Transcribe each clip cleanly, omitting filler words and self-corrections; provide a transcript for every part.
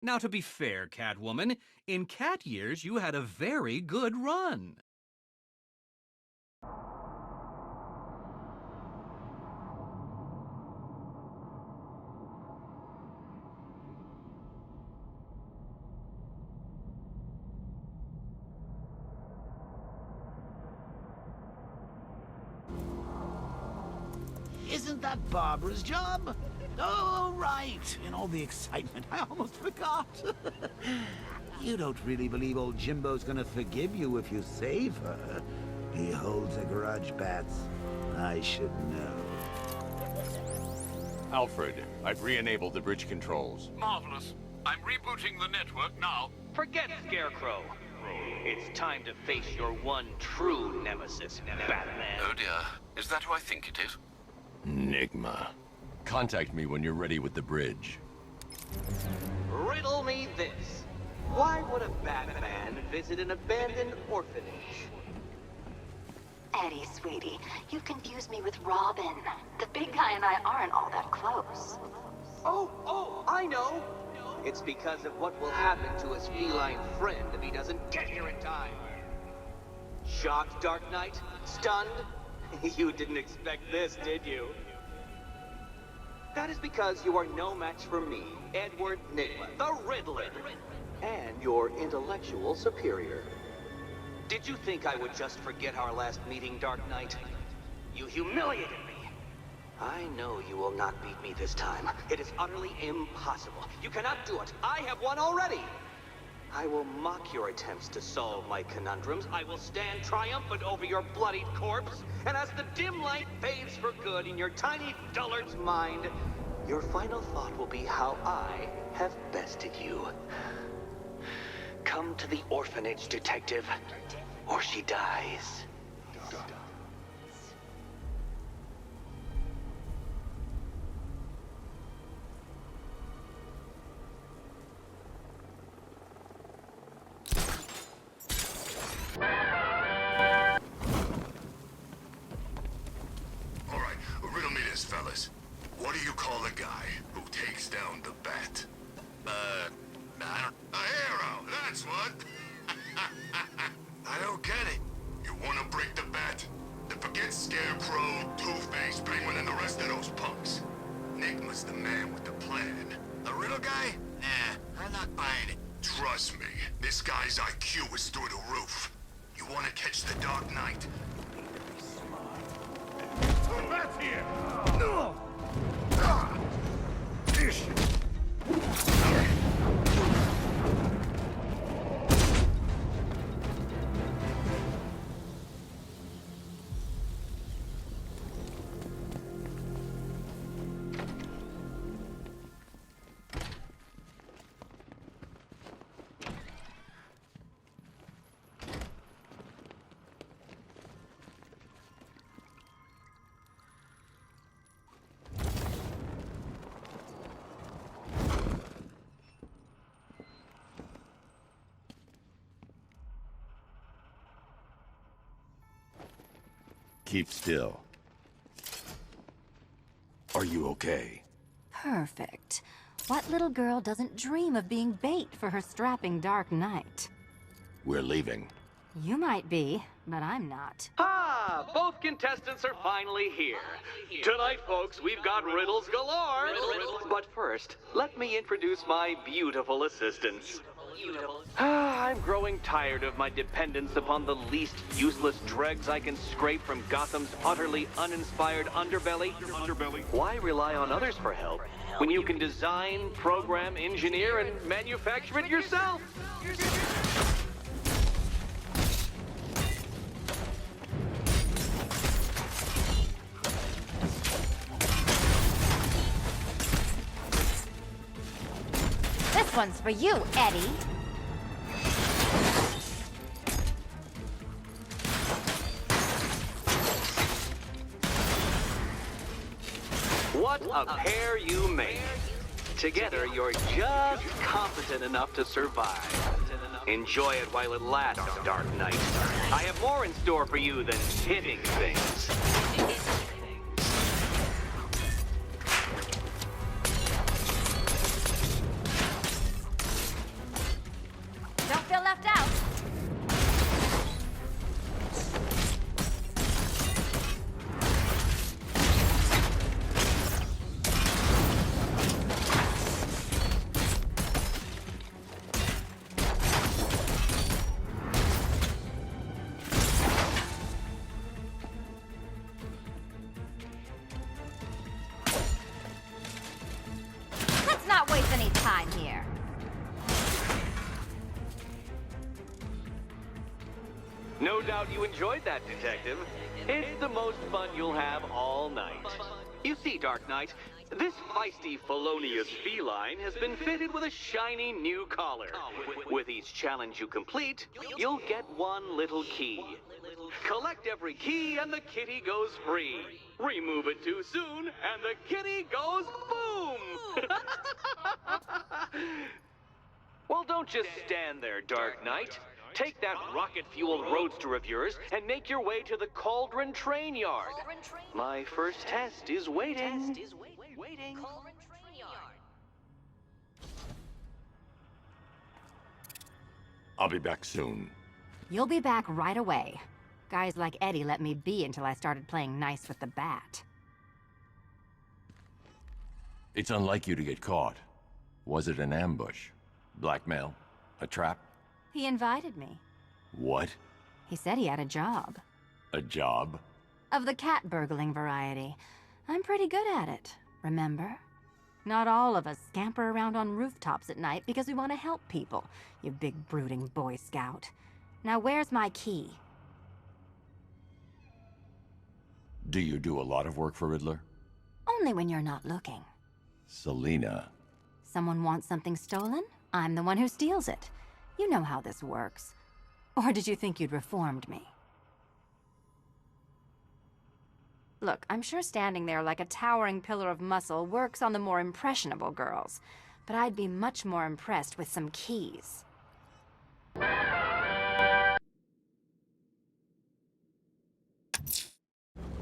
Now, to be fair, Catwoman, in cat years you had a very good run. Isn't that Barbara's job? Oh, right. In all the excitement, I almost forgot. You don't really believe old Jimbo's gonna forgive you if you save her. He holds a grudge, Bats. I should know. Alfred, I've re-enabled the bridge controls. Marvelous. I'm rebooting the network now. Forget Scarecrow. It's time to face your one true nemesis, Batman. Oh dear. Is that who I think it is? Enigma. Contact me when you're ready with the bridge. Riddle me this. Why would a Batman visit an abandoned orphanage? Eddie, sweetie, you confused me with Robin. The big guy and I aren't all that close. Oh, I know. It's because of what will happen to his feline friend if he doesn't get here in time. Shocked, Dark Knight? Stunned? You didn't expect this, did you? That is because you are no match for me, Edward Nigma, the Riddler, and your intellectual superior. Did you think I would just forget our last meeting, Dark Knight? You humiliated me. I know you will not beat me this time. It is utterly impossible. You cannot do it. I have won already. I will mock your attempts to solve my conundrums. I will stand triumphant over your bloodied corpse. And as the dim light fades for good in your tiny dullard's mind, your final thought will be how I have bested you. Come to the orphanage, detective, or she dies. Fellas, what do you call the guy who takes down the bat? I don't... A hero, that's what! I don't get it. You wanna break the bat? Then forget Scarecrow, Two-Face, Penguin, and the rest of those punks. Enigma's the man with the plan. The Riddle guy? Nah, I'm not buying it. Trust me, this guy's IQ is through the roof. You wanna catch the Dark Knight? The bat's here! Keep still. Are you okay? Perfect. What little girl doesn't dream of being bait for her strapping Dark Knight? We're leaving. You might be, but I'm not. Ah, both contestants are finally here. Tonight, folks, we've got riddles galore. But first, let me introduce my beautiful assistants. I'm growing tired of my dependence upon the least useless dregs I can scrape from Gotham's utterly uninspired underbelly. Why rely on others for help when you can design, program, engineer, and manufacture it yourself? This one's for you, Eddie. What a pair you make. Together, you're just competent enough to survive. Enjoy it while it lasts, Dark Knight. I have more in store for you than hitting things. No doubt you enjoyed that, Detective. It's the most fun you'll have all night. You see, Dark Knight, this feisty, felonious feline has been fitted with a shiny new collar. With each challenge you complete, you'll get one little key. Collect every key and the kitty goes free. Remove it too soon and the kitty goes boom! Well, don't just stand there, Dark Knight. Take that rocket-fueled roadster of yours and make your way to the Cauldron Train Yard. My first test is waiting. I'll be back soon. You'll be back right away. Guys like Eddie let me be until I started playing nice with the bat. It's unlike you to get caught. Was it an ambush? Blackmail? A trap? He invited me. What? He said he had a job. A job? Of the cat burgling variety. I'm pretty good at it, remember? Not all of us scamper around on rooftops at night because we want to help people, you big brooding Boy Scout. Now where's my key? Do you do a lot of work for Riddler? Only when you're not looking. Selina. Someone wants something stolen? I'm the one who steals it. You know how this works. Or did you think you'd reformed me? Look, I'm sure standing there like a towering pillar of muscle works on the more impressionable girls, but I'd be much more impressed with some keys.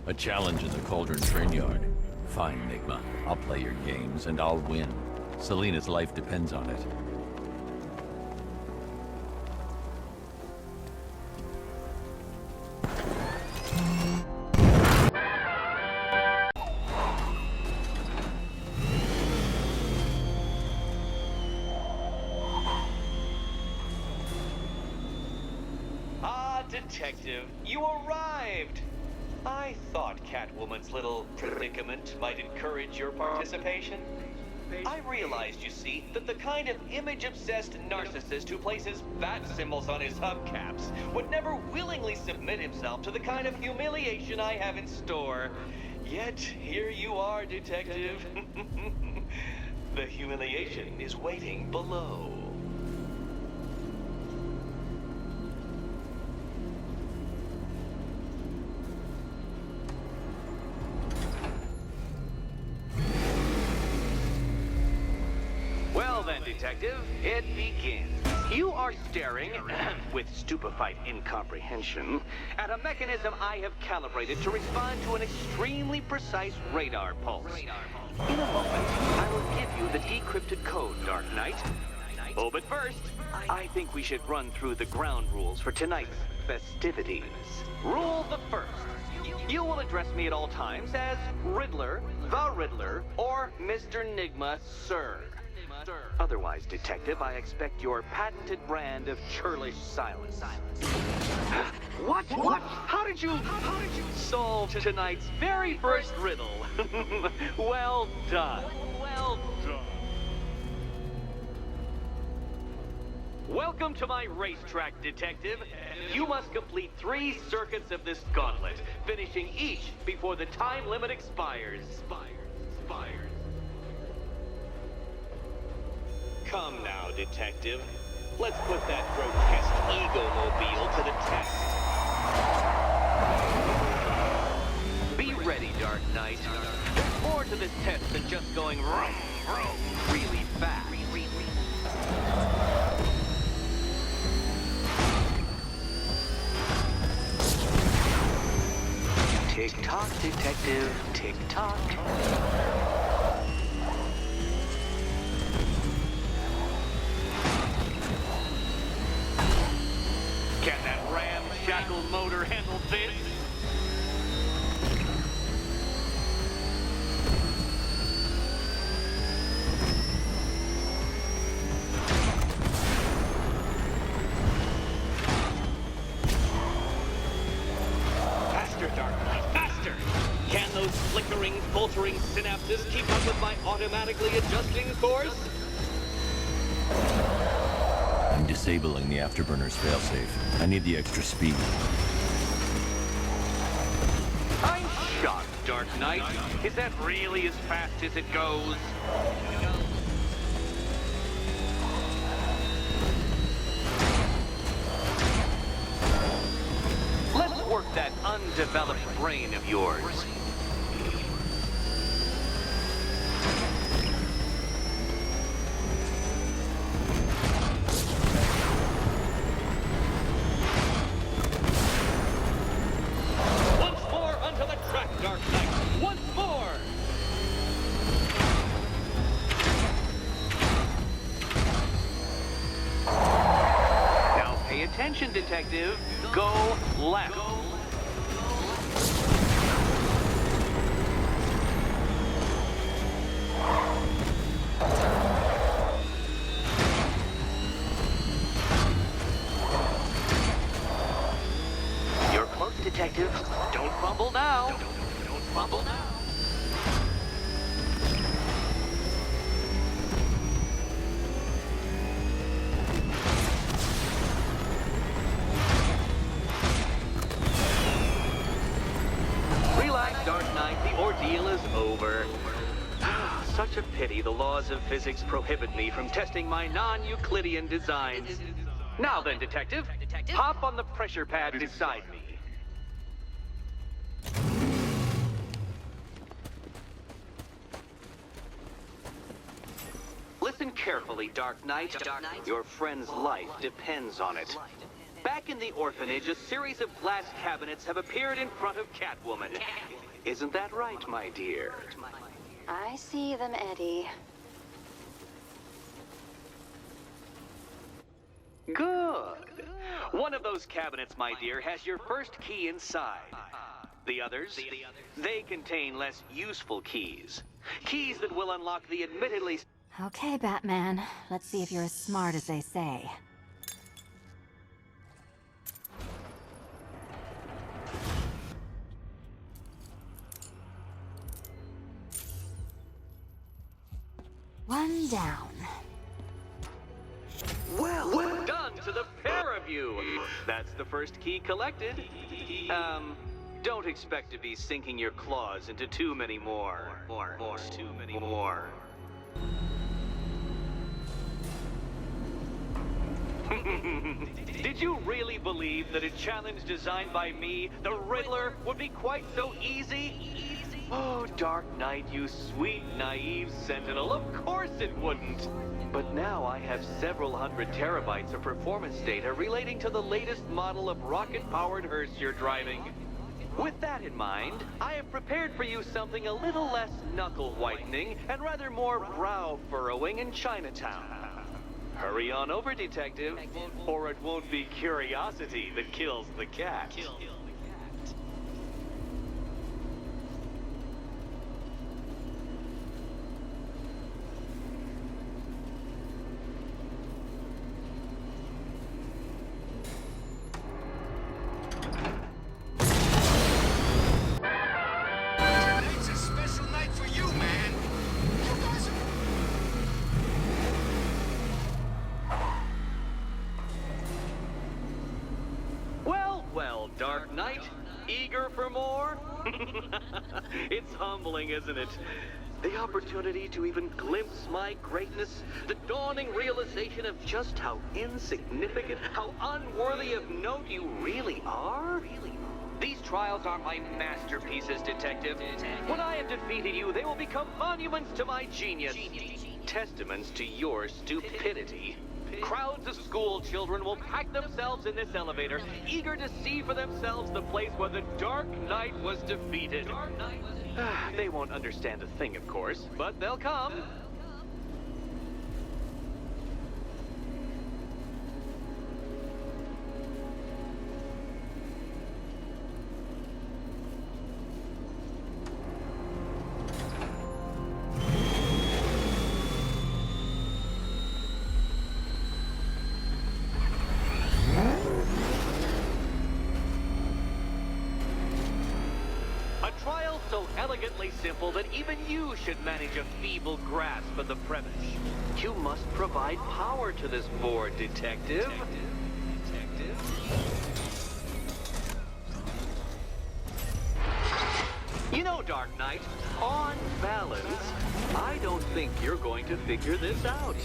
A challenge in the Cauldron Train Yard. Fine, Enigma. I'll play your games, and I'll win. Selina's life depends on it. Detective, you arrived! I thought Catwoman's little predicament might encourage your participation. I realized, you see, that the kind of image-obsessed narcissist who places bat symbols on his hubcaps would never willingly submit himself to the kind of humiliation I have in store. Yet, here you are, Detective. The humiliation is waiting below. Detective, it begins. You are staring, with stupefied incomprehension, at a mechanism I have calibrated to respond to an extremely precise radar pulse. In a moment, I will give you the decrypted code, Dark Knight. Oh, but first, I think we should run through the ground rules for tonight's festivities. Rule the first. You will address me at all times as Riddler, the Riddler, or Mr. Nigma, sir. Otherwise, Detective, I expect your patented brand of churlish silence. What? How did you solve tonight's very first riddle? Well done. Welcome to my racetrack, Detective. You must complete 3 circuits of this gauntlet, finishing each before the time limit expires. Come now, Detective. Let's put that grotesque ego-mobile to the test. Be ready, Dark Knight. There's more to this test than just going vroom, vroom, really fast. Tick-tock, Detective. Tick-tock. Can that ramshackle motor handle this? Faster, Dark Knight, faster! Can those flickering, faltering synapses keep up with my automatically adjusting course? I'm disabling the afterburner's failsafe. I need the extra speed. I'm shocked, Dark Knight. Is that really as fast as it goes? Let's work that undeveloped brain of yours. Once more onto the track, Dark Knight. Once more! Now pay attention, Detective. Go left. You're close, Detective. Don't fumble now. Don't fumble now. Relax, Dark Knight. The ordeal is over. Such a pity the laws of physics prohibit me from testing my non-Euclidean designs. Now then, Detective, hop on the pressure pad beside me. Listen carefully, Dark Knight. Your friend's life depends on it. Back in the orphanage, a series of glass cabinets have appeared in front of Catwoman. Isn't that right, my dear? I see them, Eddie. Good. One of those cabinets, my dear, has your first key inside. The others, they contain less useful keys. Keys that will unlock the admittedly... Okay, Batman. Let's see if you're as smart as they say. One down. Well done to the pair of you. That's the first key collected. Don't expect to be sinking your claws into too many more. Too many more. Did you really believe that a challenge designed by me, the Riddler, would be quite so easy? Oh, Dark Knight, you sweet, naive sentinel, of course it wouldn't. But now I have several hundred terabytes of performance data relating to the latest model of rocket-powered hearse you're driving. With that in mind, I have prepared for you something a little less knuckle-whitening and rather more brow-furrowing in Chinatown. Hurry on over, Detective, or it won't be curiosity that kills the cat. Tonight's a special night for you, man. You guys are... Well, Dark Knight, eager for more? It's humbling, isn't it? The opportunity to even glimpse my greatness, the dawning realization of just how insignificant, how unworthy of note you really are? These trials are my masterpieces, Detective. When I have defeated you, they will become monuments to my genius, testaments to your stupidity. Crowds of school children will pack themselves in this elevator, eager to see for themselves the place where the Dark Knight was defeated. They won't understand a thing, of course, but they'll come. A trial so elegantly simple that even you should manage a feeble grasp of the premise. You must provide power to this board, Detective. You know, Dark Knight, on balance, I don't think you're going to figure this out.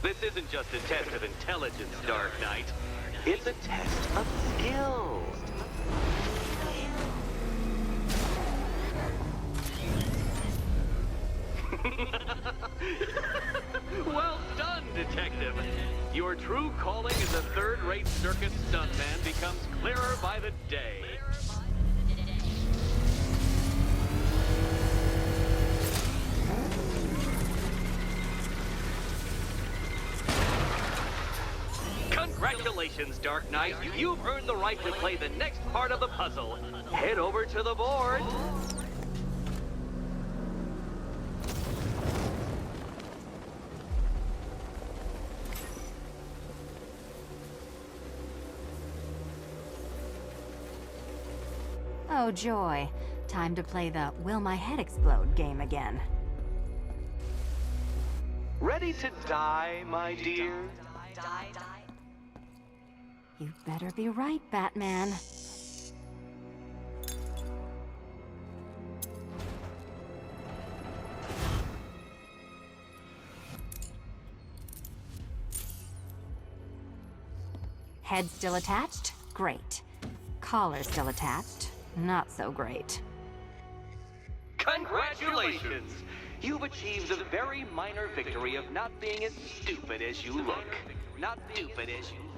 This isn't just a test of intelligence, Dark Knight. It's a test of skill. Well done, Detective. Your true calling as a third-rate circus stuntman becomes clearer by the day. Congratulations, Dark Knight. You've earned the right to play the next part of the puzzle. Head over to the board. Oh, joy. Time to play the Will My Head Explode game again. Ready to die, my dear? You better be right, Batman. Head still attached? Great. Collar still attached? Not so great. Congratulations! You've achieved the very minor victory of not being as stupid as you look. Not stupid as you look.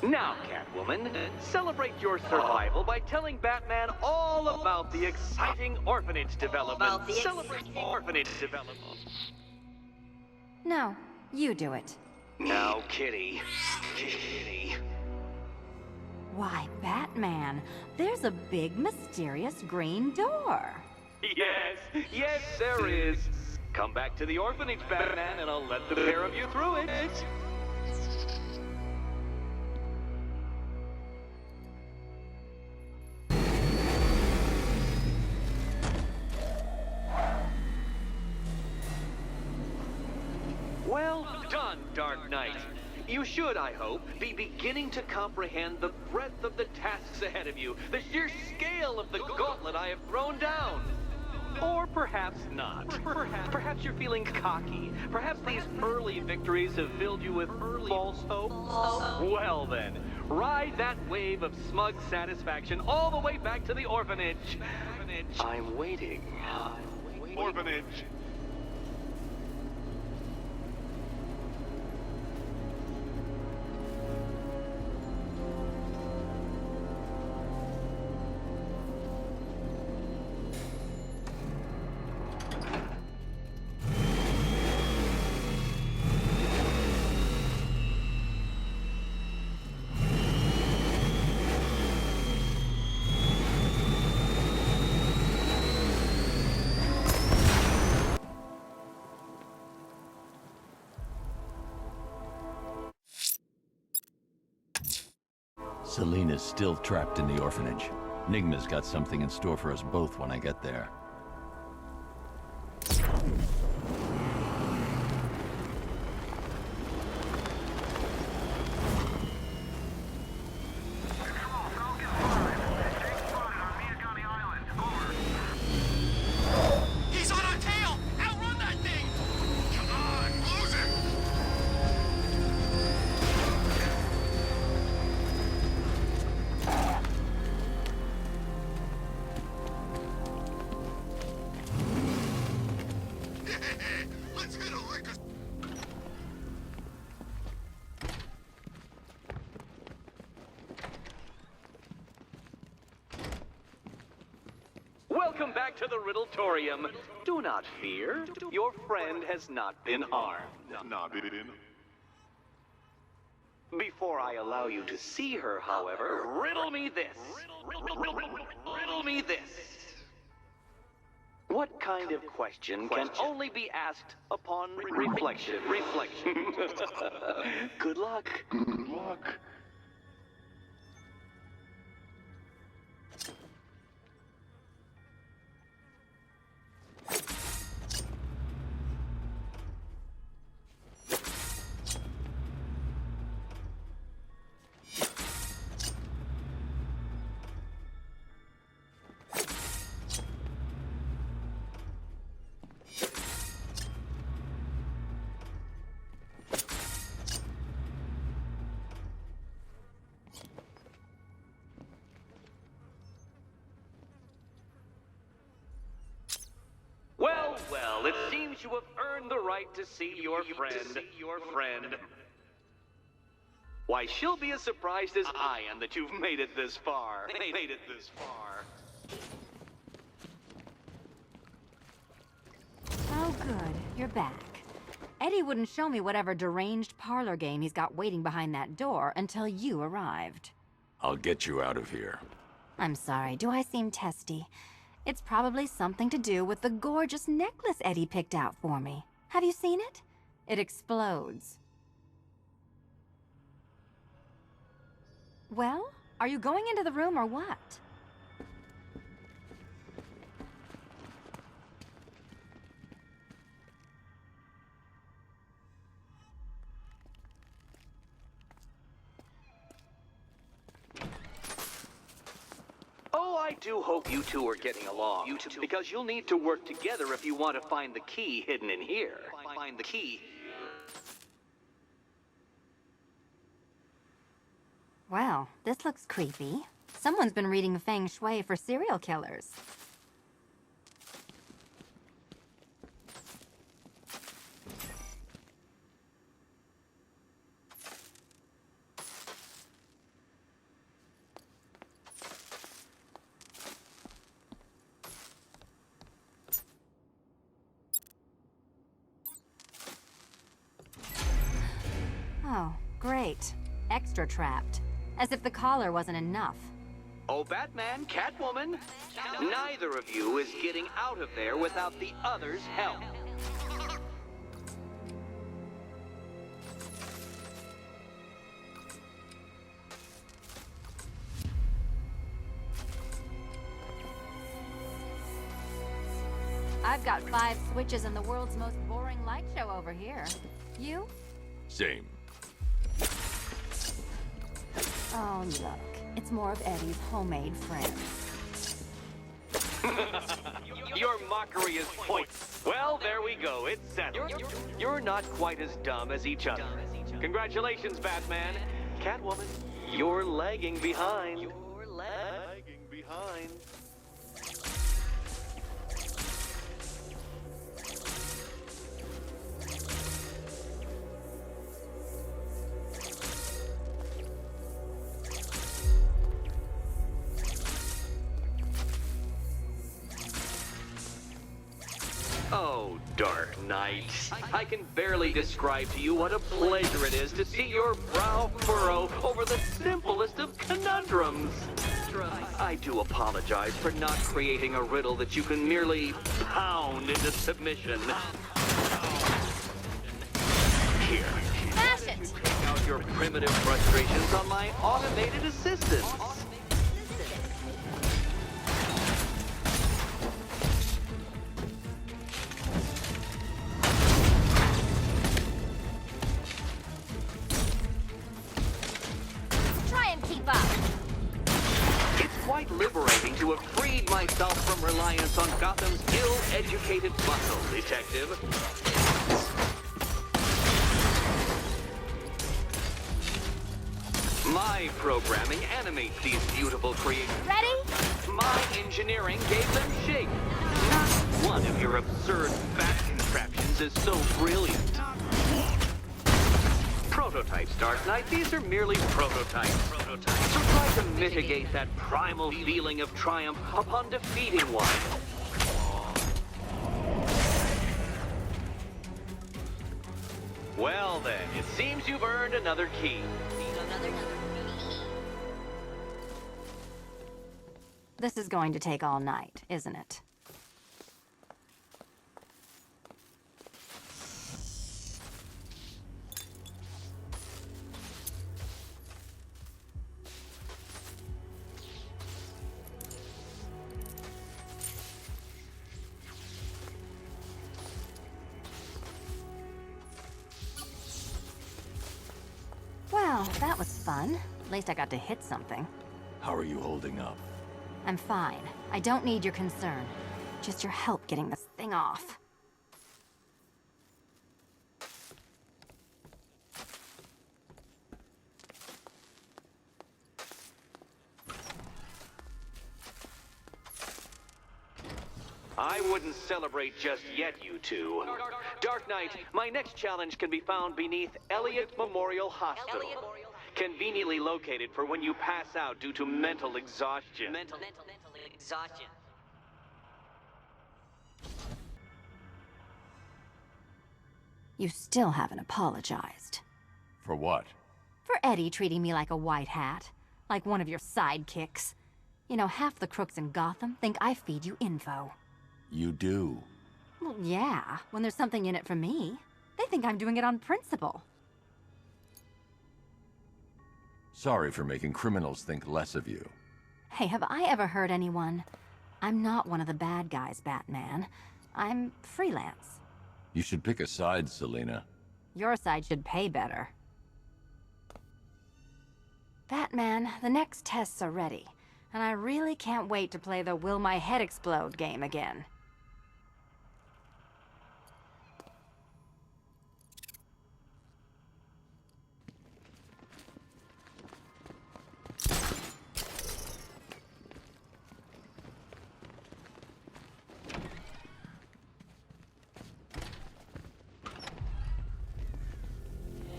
Now, Catwoman, celebrate your survival by telling Batman all about the exciting orphanage development. Celebrate orphanage development. No, you do it. Now, Kitty. Kitty. Why, Batman, there's a big, mysterious green door. Yes, there is. Come back to the orphanage, Batman, and I'll let the pair of you through it. Well done, Dark Knight. You should, I hope, be beginning to comprehend the breadth of the tasks ahead of you, the sheer scale of the gauntlet I have thrown down. Or perhaps not. Perhaps you're feeling cocky. Perhaps these early victories have filled you with false hope. Well then, ride that wave of smug satisfaction all the way back to the orphanage. I'm waiting. Orphanage. Selina's still trapped in the orphanage. Nigma's got something in store for us both when I get there. He's on our tail! Outrun that thing! Come on, lose him! Welcome back to the Riddletorium. Do not fear. Your friend has not been harmed. Before I allow you to see her, however, riddle me this. Riddle me this. What kind of question can only be asked upon reflection? Good luck. Good luck. Well, it seems you have earned the right to see your friend. Why, she'll be as surprised as I am that you've made it this far. Oh, good. You're back. Eddie wouldn't show me whatever deranged parlor game he's got waiting behind that door until you arrived. I'll get you out of here. I'm sorry, do I seem testy? It's probably something to do with the gorgeous necklace Eddie picked out for me. Have you seen it? It explodes. Well, are you going into the room or what? Oh, I do hope you two are getting along. Because you'll need to work together if you want to find the key hidden in here. Find the key. Well, this looks creepy. Someone's been reading Feng Shui for serial killers. Oh, great. Extra trapped. As if the collar wasn't enough. Oh, Batman, Catwoman, neither of you is getting out of there without the other's help. I've got 5 switches in the world's most boring light show over here. You? Same. Oh, look. It's more of Eddie's homemade friends. Your mockery is pointless. Well, there we go. It's settled. You're not quite as dumb as each other. Congratulations, Batman. Catwoman, you're lagging behind. Oh, Dark Knight. I can barely describe to you what a pleasure it is to see your brow furrow over the simplest of conundrums. I do apologize for not creating a riddle that you can merely pound into submission. Here. Smash it! Take out your primitive frustrations on my automated assistant. Quite liberating to have freed myself from reliance on Gotham's ill-educated muscle, Detective. My programming animates these beautiful creations. Ready? My engineering gave them shape. Not one of your absurd bat contraptions is so brilliant. prototypes, Dark Knight. These are merely prototypes. So try to mitigate that primal feeling of triumph upon defeating one. Well then, it seems you've earned another key. This is going to take all night, isn't it? Well, that was fun. At least I got to hit something. How are you holding up? I'm fine. I don't need your concern. Just your help getting this thing off. I wouldn't celebrate just yet, you two. Dark Knight, my next challenge can be found beneath Elliott Memorial Hospital. Conveniently located for when you pass out due to mental exhaustion. Mental exhaustion. You still haven't apologized. For what? For Eddie treating me like a white hat. Like one of your sidekicks. You know, half the crooks in Gotham think I feed you info. You do. Well, yeah, when there's something in it for me. They think I'm doing it on principle. Sorry for making criminals think less of you. Hey, have I ever hurt anyone? I'm not one of the bad guys, Batman. I'm freelance. You should pick a side, Selina. Your side should pay better. Batman, the next tests are ready, and I really can't wait to play the Will My Head Explode game again.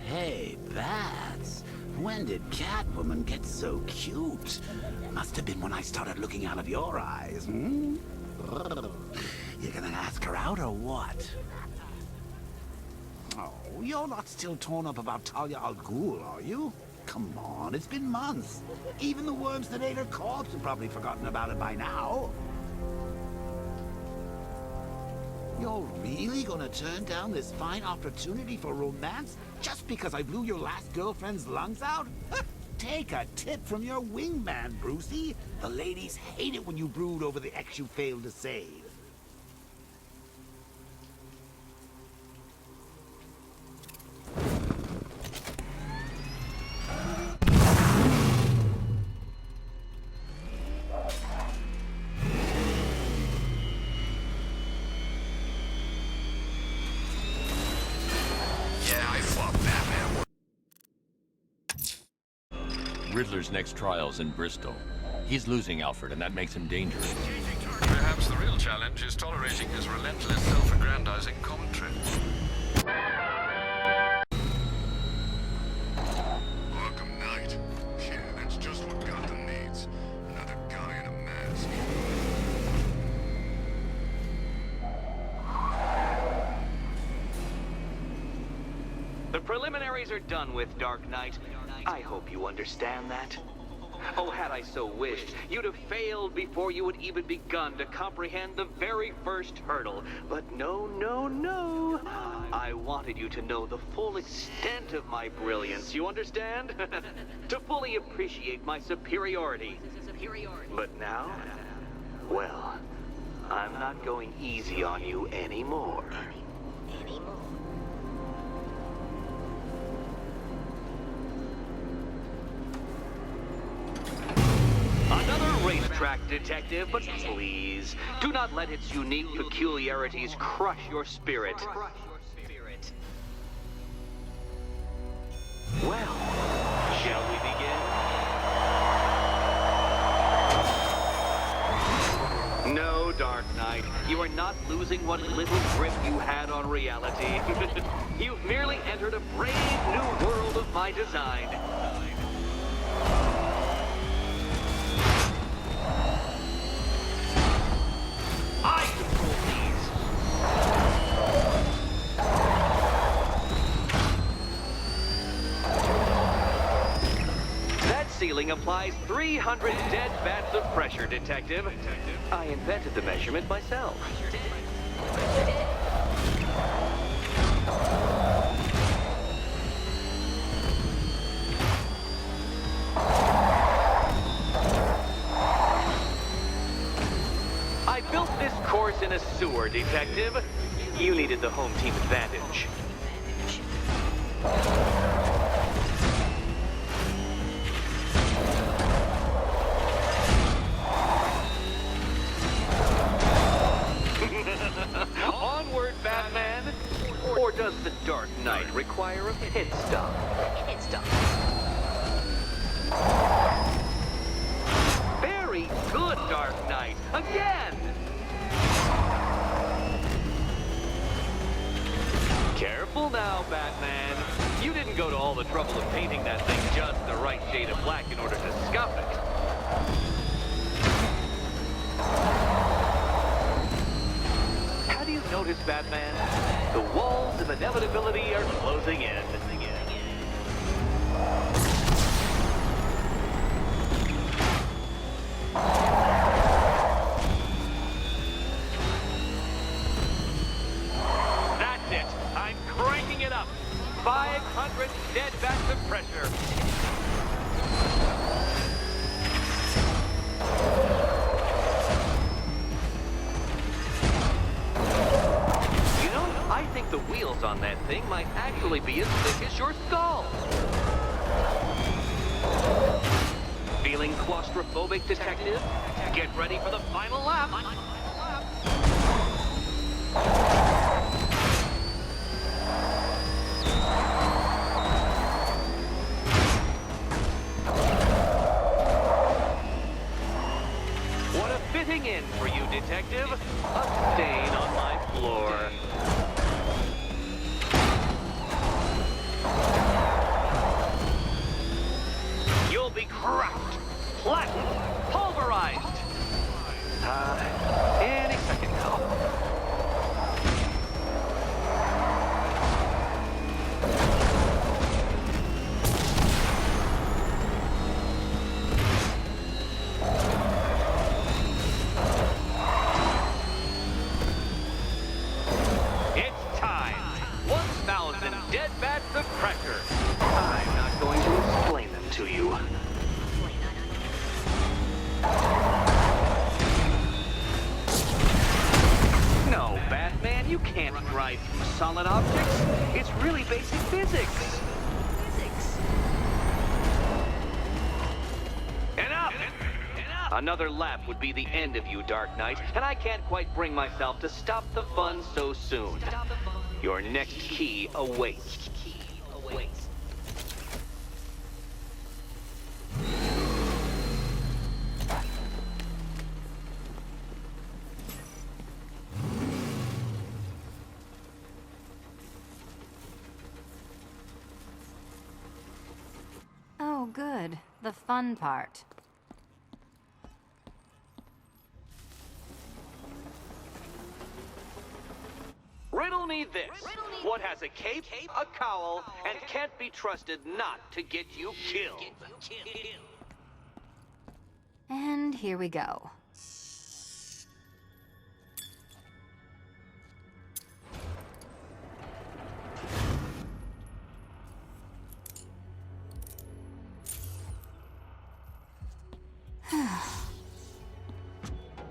Hey, Bats. When did Catwoman get so cute? Must have been when I started looking out of your eyes, hmm? You gonna ask her out or what? Oh, you're not still torn up about Talia al Ghul, are you? Come on, it's been months. Even the worms that ate her corpse have probably forgotten about it by now. You're really gonna turn down this fine opportunity for romance just because I blew your last girlfriend's lungs out? Take a tip from your wingman, Brucey. The ladies hate it when you brood over the ex you failed to save. Riddler's next trial's in Bristol. He's losing Alfred, and that makes him dangerous. Perhaps the real challenge is tolerating his relentless, self-aggrandizing commentary. Arkham Knight. Yeah, that's just what Gotham needs. Another guy in a mask. The preliminaries are done with, Dark Knight. I hope you understand that. Oh, had I so wished, you'd have failed before you had even begun to comprehend the very first hurdle. But no, no, no. I wanted you to know the full extent of my brilliance, you understand? To fully appreciate my superiority. But now, well, I'm not going easy on you anymore. Another racetrack detective, but please, do not let its unique peculiarities crush your spirit. Well, shall we begin? No, Dark Knight. You are not losing what little grip you had on reality. You've merely entered a brave new world of my design. I control these. That ceiling applies 300 dead bats of pressure, Detective. I invented the measurement myself. I built this course in a sewer, Detective. You needed the home team advantage. Onward, Batman! Or does the Dark Knight require a pit stop? Pit stop. Very good, Dark Knight! Again! Careful now, Batman. You didn't go to all the trouble of painting that thing just the right shade of black in order to scuff it. How do you notice, Batman? The walls of inevitability are closing in. That's it. I'm cranking it up. 500 dead bats of pressure. You know, I think the wheels on that thing might actually be as thick as your skull. Feeling claustrophobic, Detective? Get ready for the final lap. What a fitting in for you, Detective. A stain on my floor. You'll be cracked, flattened, pulverized. Any second now. It's time. 1,000 dead bats of pressure. I'm not going to explain them to you. No, Batman, you can't ride through solid objects. It's really basic physics. Enough! Another lap would be the end of you, Dark Knight, and I can't quite bring myself to stop the fun so soon. Your next key awaits. Oh, good. The fun part. Riddle me this. What has a cape, a cowl, and can't be trusted not to get you killed? And here we go.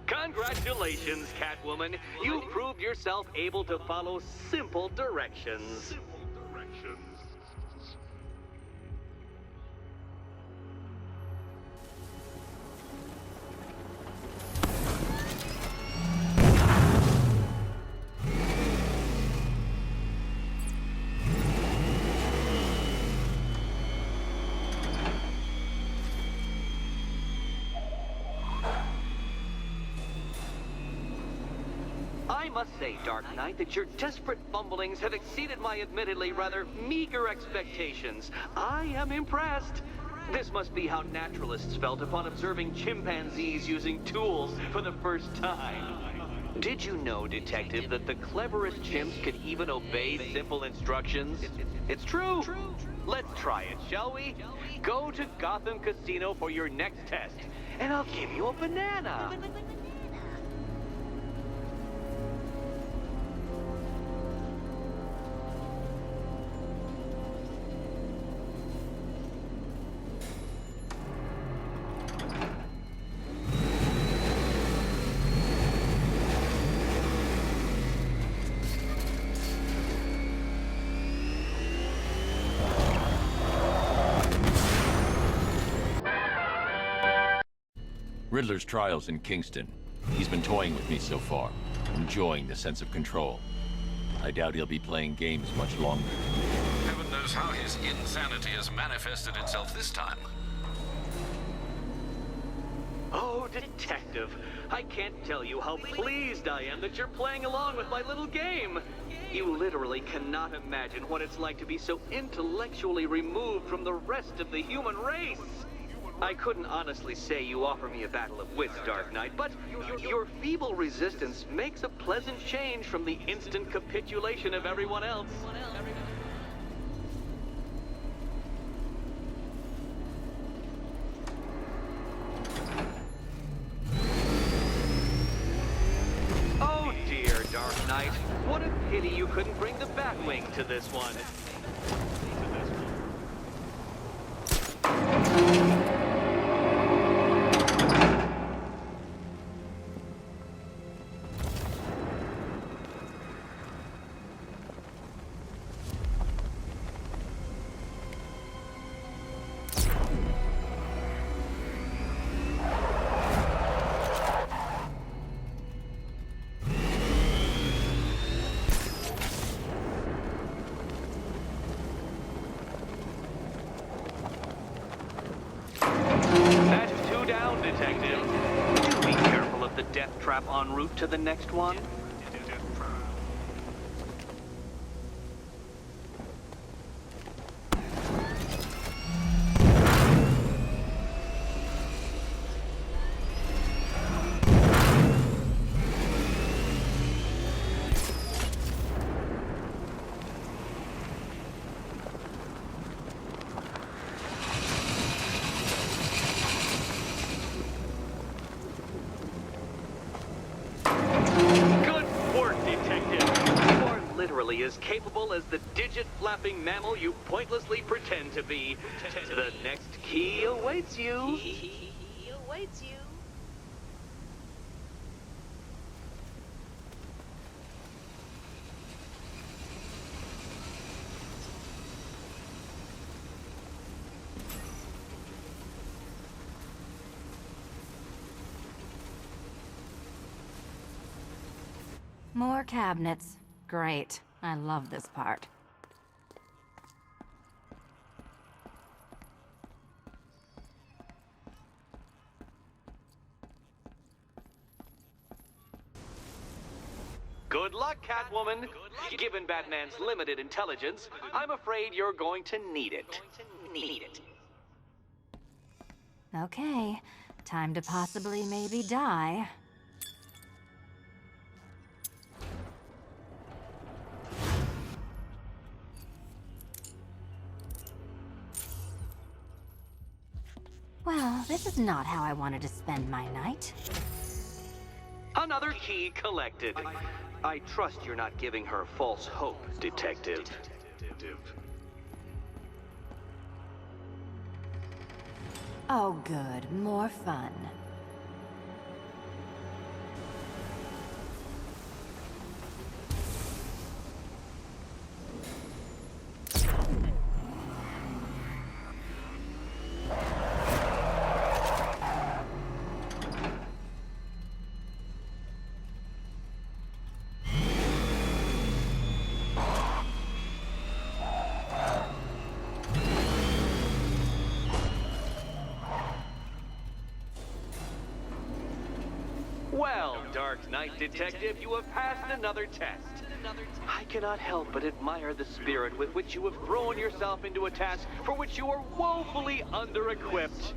Congratulations, Catwoman. You proved yourself able to follow simple directions. I must say, Dark Knight, that your desperate fumblings have exceeded my admittedly rather meager expectations. I am impressed. This must be how naturalists felt upon observing chimpanzees using tools for the first time. Did you know, Detective, that the cleverest chimps can even obey simple instructions? It's true. Let's try it, shall we? Go to Gotham Casino for your next test, and I'll give you a banana. Riddler's trial's in Kingston. He's been toying with me so far, enjoying the sense of control. I doubt he'll be playing games much longer. Heaven knows how his insanity has manifested itself this time. Oh, Detective, I can't tell you how pleased I am that you're playing along with my little game. You literally cannot imagine what it's like to be so intellectually removed from the rest of the human race. I couldn't honestly say you offer me a battle of wits, Dark Knight, but your feeble resistance makes a pleasant change from the instant capitulation of everyone else. Oh dear, Dark Knight. What a pity you couldn't bring the Batwing to this one. That's two down, Detective. Do be careful of the death trap en route to the next one. As capable as the digit-flapping mammal you pointlessly pretend to be. The next key awaits you. More cabinets. Great. I love this part. Good luck, Catwoman. Given Batman's limited intelligence, I'm afraid you're going to need it. Okay. Time to possibly maybe die. Well, this is not how I wanted to spend my night. Another key collected. I trust you're not giving her false hope, Detective. Oh, good. More fun. Well, Dark Knight Detective, you have passed another test. I cannot help but admire the spirit with which you have thrown yourself into a task for which you are woefully under-equipped.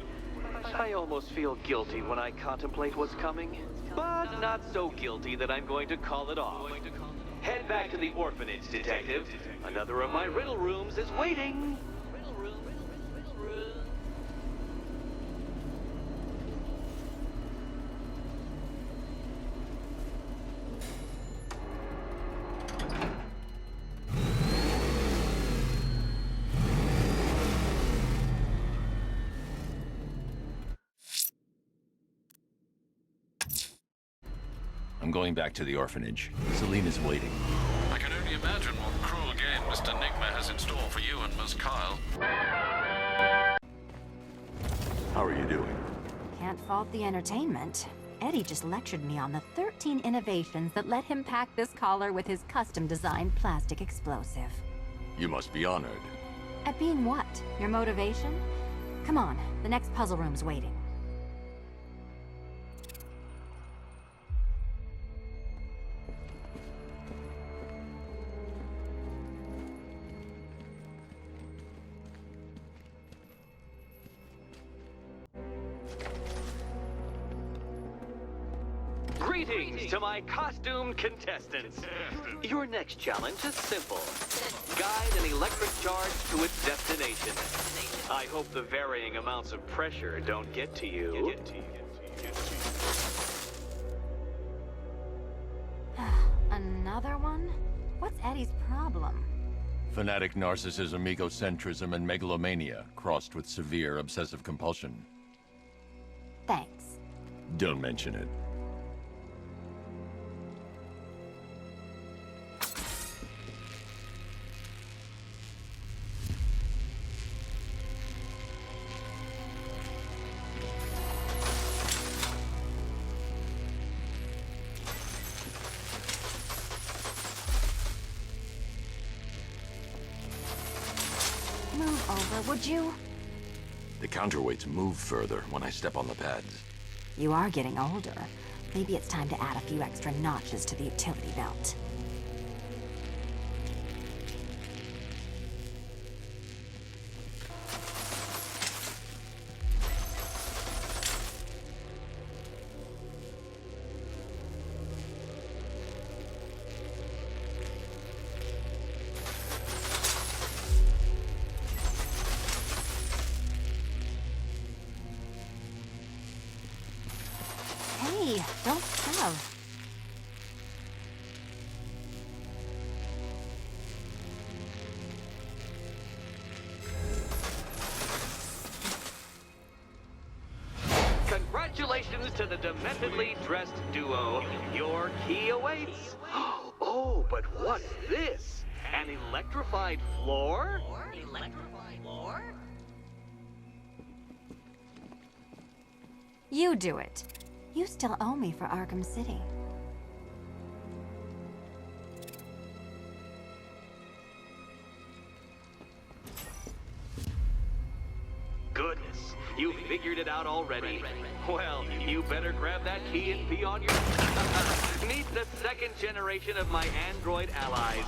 I almost feel guilty when I contemplate what's coming, but not so guilty that I'm going to call it off. Head back to the orphanage, Detective. Another of my riddle rooms is waiting. I'm going back to the orphanage. Selena's waiting. I can only imagine what cruel game Mr. Nigma has in store for you and Miss Kyle. How are you doing? Can't fault the entertainment. Eddie just lectured me on the 13 innovations that let him pack this collar with his custom-designed plastic explosive. You must be honored. At being what? Your motivation? Come on, the next puzzle room's waiting. Greetings to my costumed contestants. Your next challenge is simple. Guide an electric charge to its destination. I hope the varying amounts of pressure don't get to you. Another one? What's Eddie's problem? Fanatic narcissism, egocentrism, and megalomania, crossed with severe obsessive compulsion. Thanks. Don't mention it. Move over, would you? The counterweights move further when I step on the pads. You are getting older. Maybe it's time to add a few extra notches to the utility belt. Hey, don't shove. Congratulations to the dementedly dressed duo. Your key awaits. Oh, but what's this? An electrified floor? You do it. You still owe me for Arkham City. Goodness, you figured it out already. Well, you better grab that key and be on your... Meet the second generation of my android allies.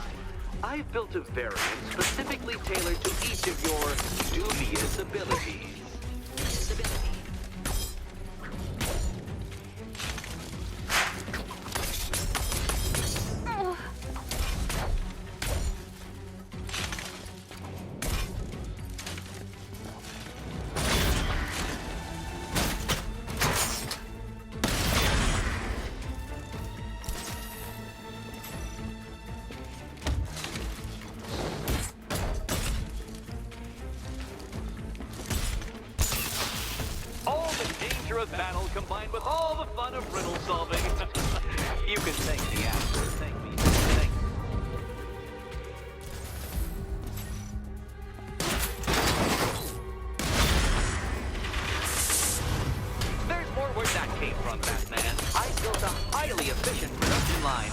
I've built a variant specifically tailored to each of your dubious abilities. Of battle combined with all the fun of riddle solving. You can thank the actor. Thank me. Thank you. There's more where that came from, Batman. I built a highly efficient production line.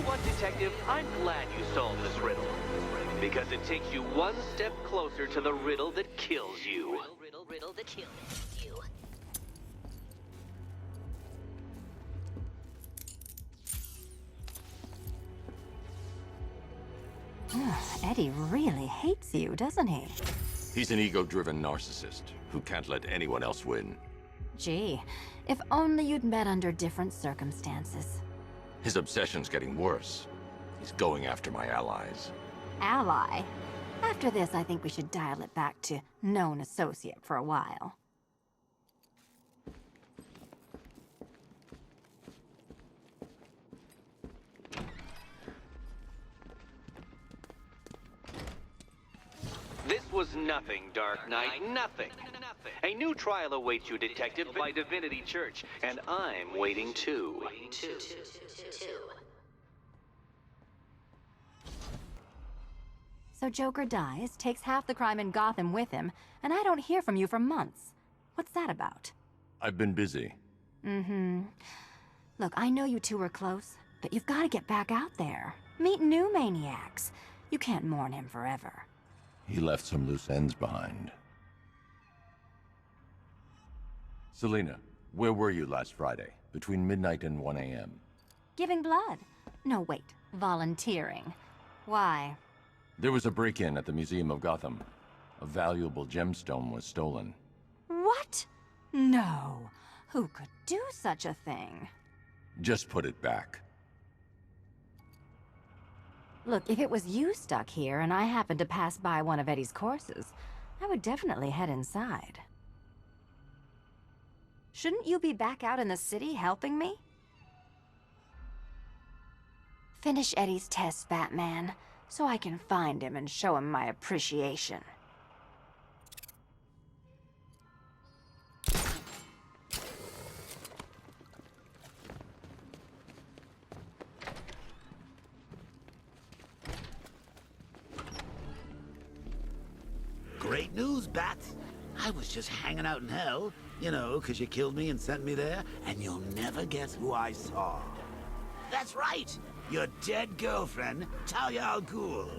what, Detective? I'm glad you solved this riddle. Because it takes you one step closer to the riddle that kills you. Riddle that kills you. Eddie really hates you, doesn't he? He's an ego-driven narcissist who can't let anyone else win. Gee, if only you'd met under different circumstances. His obsession's getting worse. He's going after my allies. Ally? After this, I think we should dial it back to known associate for a while. This was nothing, Dark Knight, nothing. A new trial awaits you, Detective, by Divinity Church, and I'm waiting too. So Joker dies, takes half the crime in Gotham with him, and I don't hear from you for months. What's that about? I've been busy. Look, I know you two were close, but you've got to get back out there. Meet new maniacs. You can't mourn him forever. He left some loose ends behind. Selina, where were you last Friday? Between midnight and 1 a.m. Giving blood. No, wait. Volunteering. Why? There was a break-in at the Museum of Gotham. A valuable gemstone was stolen. What? No. Who could do such a thing? Just put it back. Look, if it was you stuck here and I happened to pass by one of Eddie's courses, I would definitely head inside. Shouldn't you be back out in the city helping me? Finish Eddie's test, Batman, so I can find him and show him my appreciation. Great news, Bats. I was just hanging out in hell, you know, because you killed me and sent me there, and you'll never guess who I saw. That's right, your dead girlfriend, Talia al Ghul.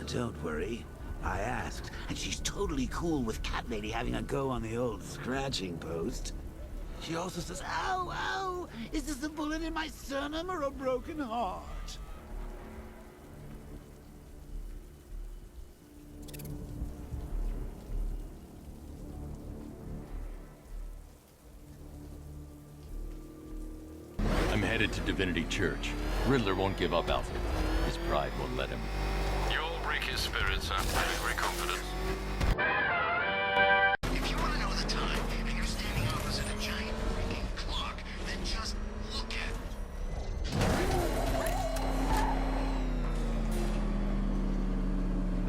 Don't worry, I asked, and she's totally cool with Cat Lady having a go on the old scratching post. She also says, ow, ow, is this a bullet in my sternum or a broken heart? I'm headed to Divinity Church. Riddler won't give up, Alfred. His pride won't let him. You'll break his spirits, I'm very confident. If you want to know the time, and you're standing opposite a giant freaking clock, then just look at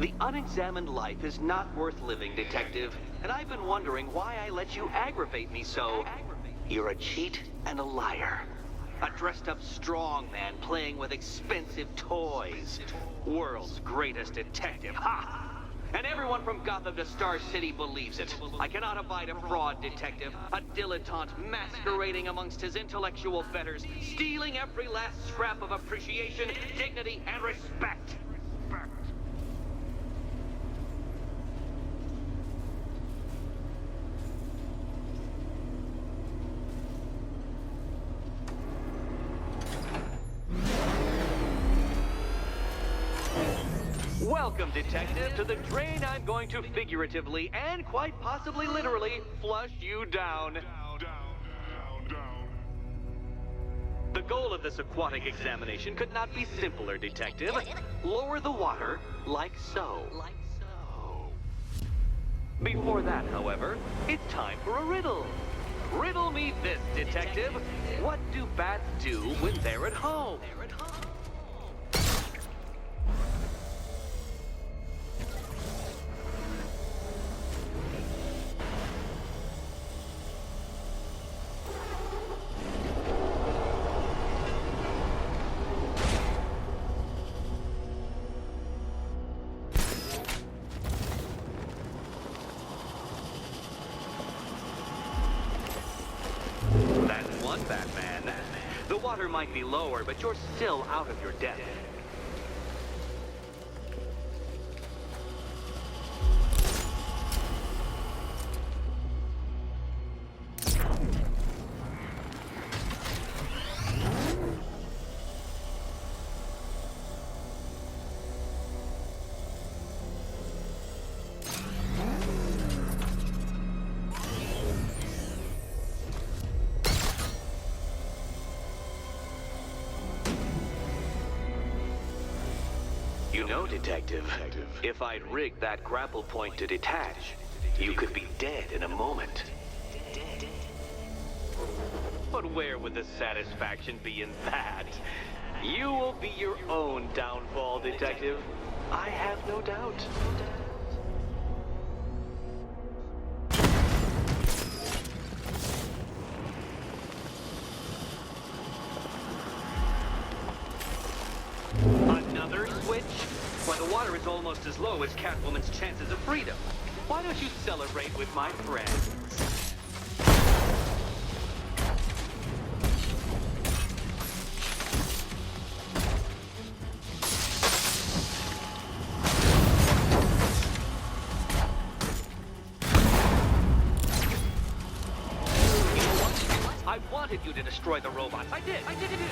it. The unexamined life is not worth living, Detective, and I've been wondering why I let you aggravate me so. You're a cheat and a liar. A dressed-up strongman playing with expensive toys. World's greatest detective, ha! And everyone from Gotham to Star City believes it. I cannot abide a fraud detective, a dilettante masquerading amongst his intellectual betters, stealing every last scrap of appreciation, dignity, and respect. Welcome, Detective, to the drain I'm going to figuratively and quite possibly literally flush you down. The goal of this aquatic examination could not be simpler, Detective. Lower the water like so. Before that, however, it's time for a riddle. Riddle me this, Detective. What do bats do when they're at home? That's one, Batman. The water might be lower, but you're still out of your depth. You know, Detective, if I'd rigged that grapple point to detach, you could be dead in a moment. But where would the satisfaction be in that? You will be your own downfall, Detective. I have no doubt. Another switch? Why, the water is almost as low as Catwoman's chances of freedom. Why don't you celebrate with my friends? I wanted you to destroy the robots. I did.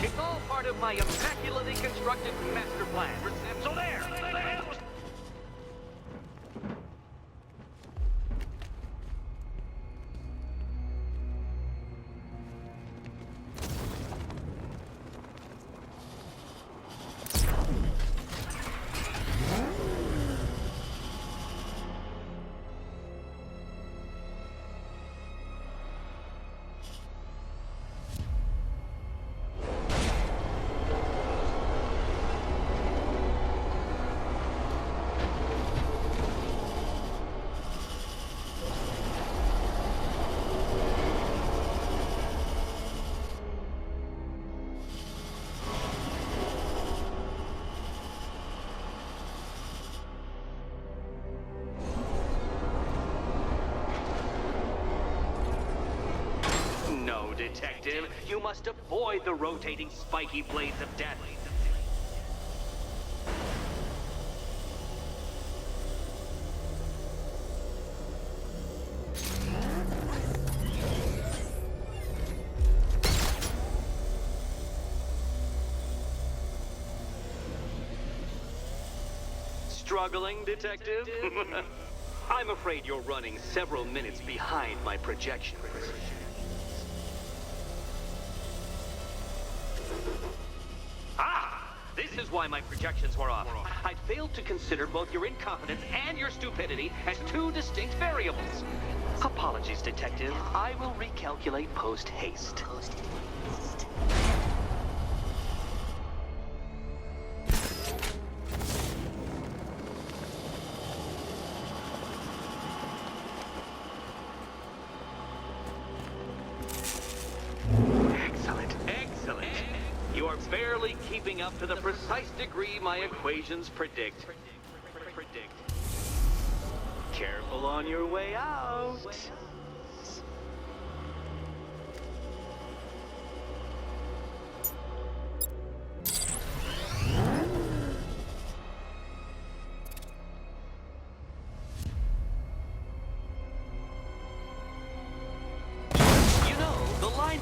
It's all part of my immaculately constructed master plan. So there. Detective, you must avoid the rotating spiky blades of death. Struggling, Detective? I'm afraid you're running several minutes behind my projections. This is why my projections were off. I failed to consider both your incompetence and your stupidity as two distinct variables. Apologies, Detective. I will recalculate post-haste. Excellent. You are barely keeping up to the precise degree my equations predict. Careful on your way out.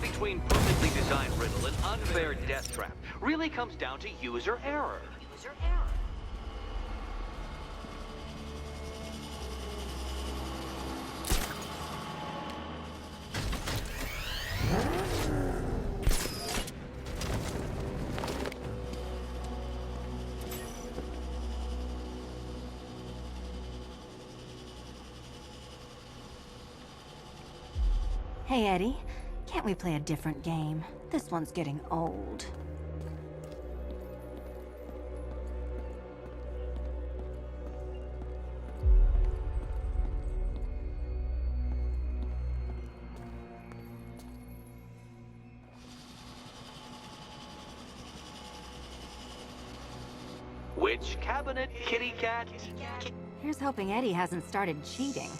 Between perfectly designed riddle and unfair death trap really comes down to user error. Hey, Eddie. Can't we play a different game? This one's getting old. Which cabinet, kitty cat? Here's hoping Eddie hasn't started cheating.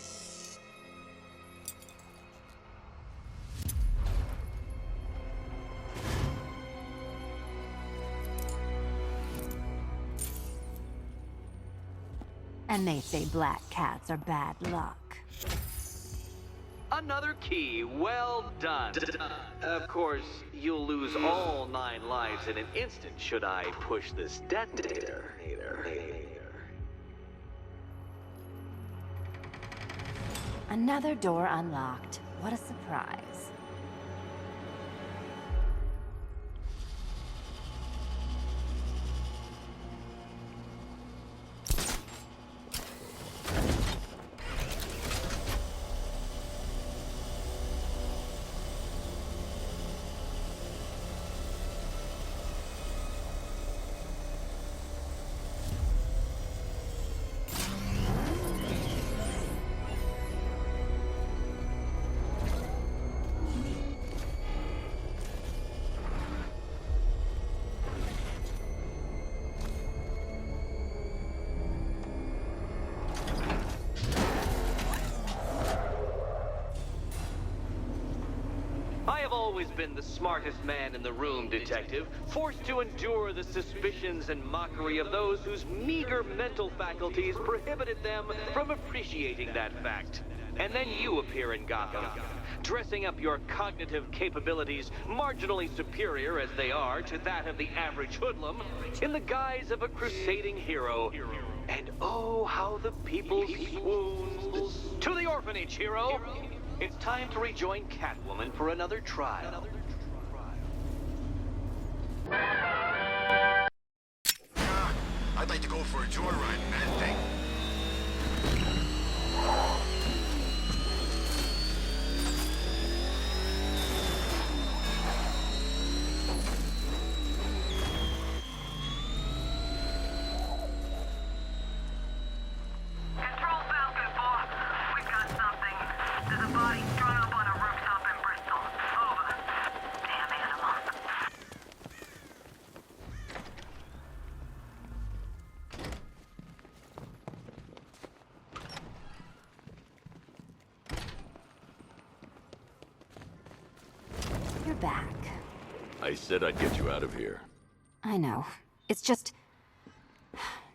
And they say black cats are bad luck. Another key. Well done. Of course, you'll lose all 9 lives in an instant should I push this detonator. Another door unlocked. What a surprise. I have always been the smartest man in the room, Detective, forced to endure the suspicions and mockery of those whose meager mental faculties prohibited them from appreciating that fact. And then you appear in Gotham, dressing up your cognitive capabilities marginally superior as they are to that of the average hoodlum, in the guise of a crusading hero. And oh, how the people swooned. To the orphanage, hero! It's time to rejoin Catwoman for another trial. I'd like to go for a joyride in that thing. Control Falcon 4. We got something. There's a body strung up on a rooftop in Bristol. Over. Damn animal. You're back. I said I'd get you out of here. I know. It's just...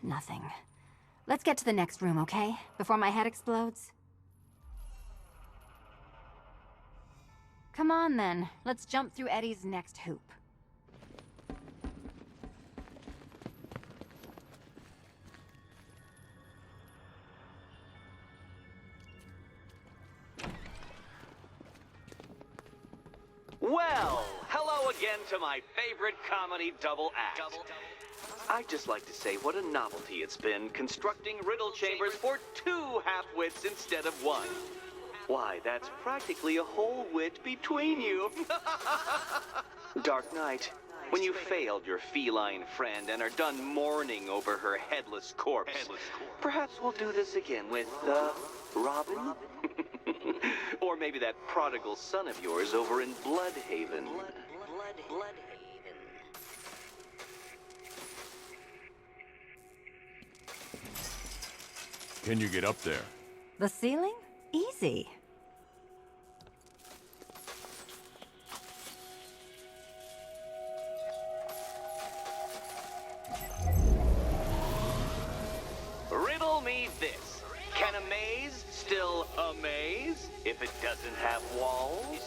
nothing. Let's get to the next room, okay? Before my head explodes? Come on, then. Let's jump through Eddie's next hoop. Well, hello again to my favorite comedy double act. I'd just like to say what a novelty it's been constructing riddle chambers for 2 half-wits instead of 1. Why, that's practically a whole wit between you. Dark Knight, when you failed your feline friend and are done mourning over her headless corpse, perhaps we'll do this again with, Robin? Or maybe that prodigal son of yours over in Bloodhaven. Bloodhaven. Can you get up there? The ceiling? Easy. Riddle me this. Can a maze still amaze if it doesn't have walls?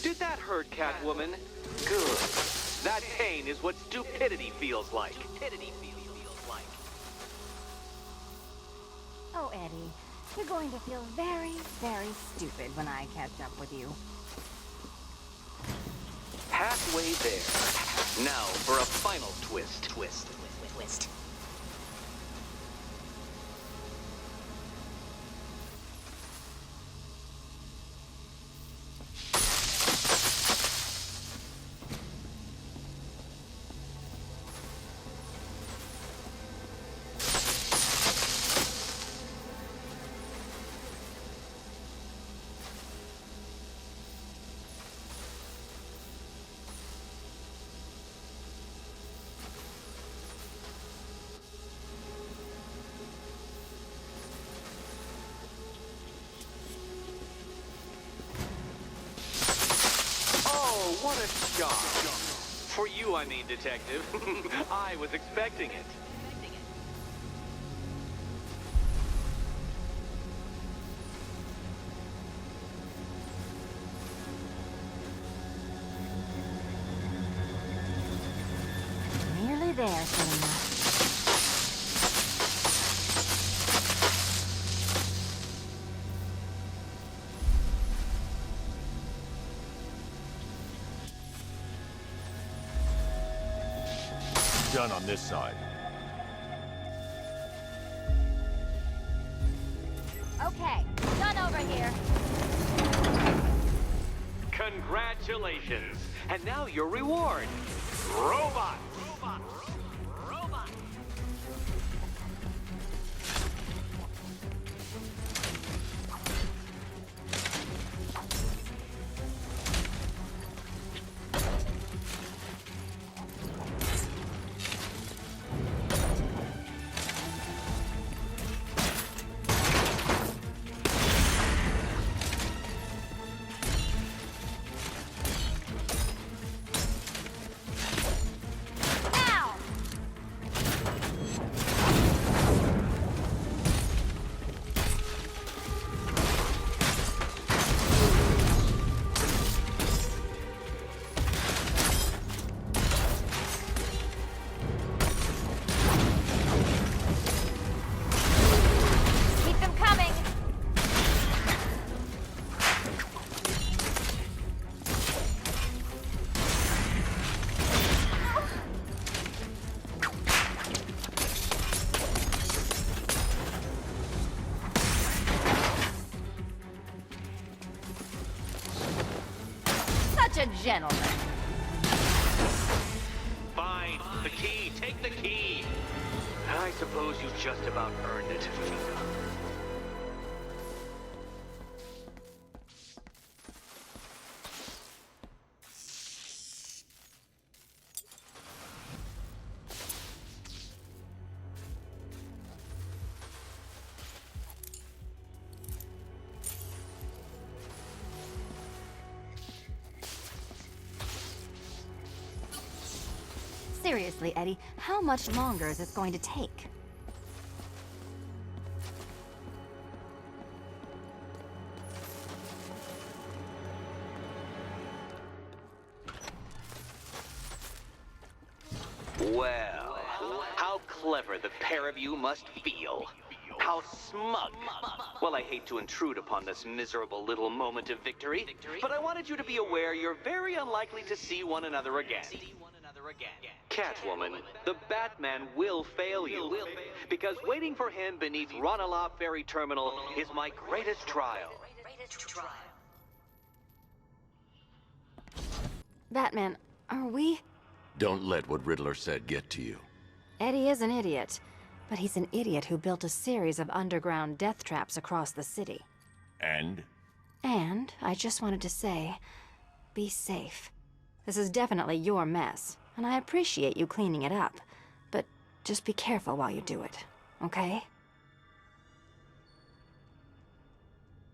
Did that hurt, Catwoman? Good. That pain is what stupidity feels like. Oh, Eddie, you're going to feel very, very stupid when I catch up with you. Halfway there. Now for a final twist. Twist. shock. For you, I mean, Detective. I was expecting it. Nearly there, Selena. Done on this side. Okay, done over here. Congratulations. And now your reward. Robot. A gentleman. Fine. The key. Take the key. I suppose you just about earned it. Seriously, Eddie, how much longer is this going to take? Well, how clever the pair of you must feel. How smug. Well, I hate to intrude upon this miserable little moment of victory, but I wanted you to be aware you're very unlikely to see one another again. Catwoman, the Batman will fail you, because waiting for him beneath Ranelagh Ferry Terminal is my greatest trial. Batman, are we? Don't let what Riddler said get to you. Eddie is an idiot, but he's an idiot who built a series of underground death traps across the city. And? And I just wanted to say, be safe. This is definitely your mess, and I appreciate you cleaning it up, but just be careful while you do it, okay?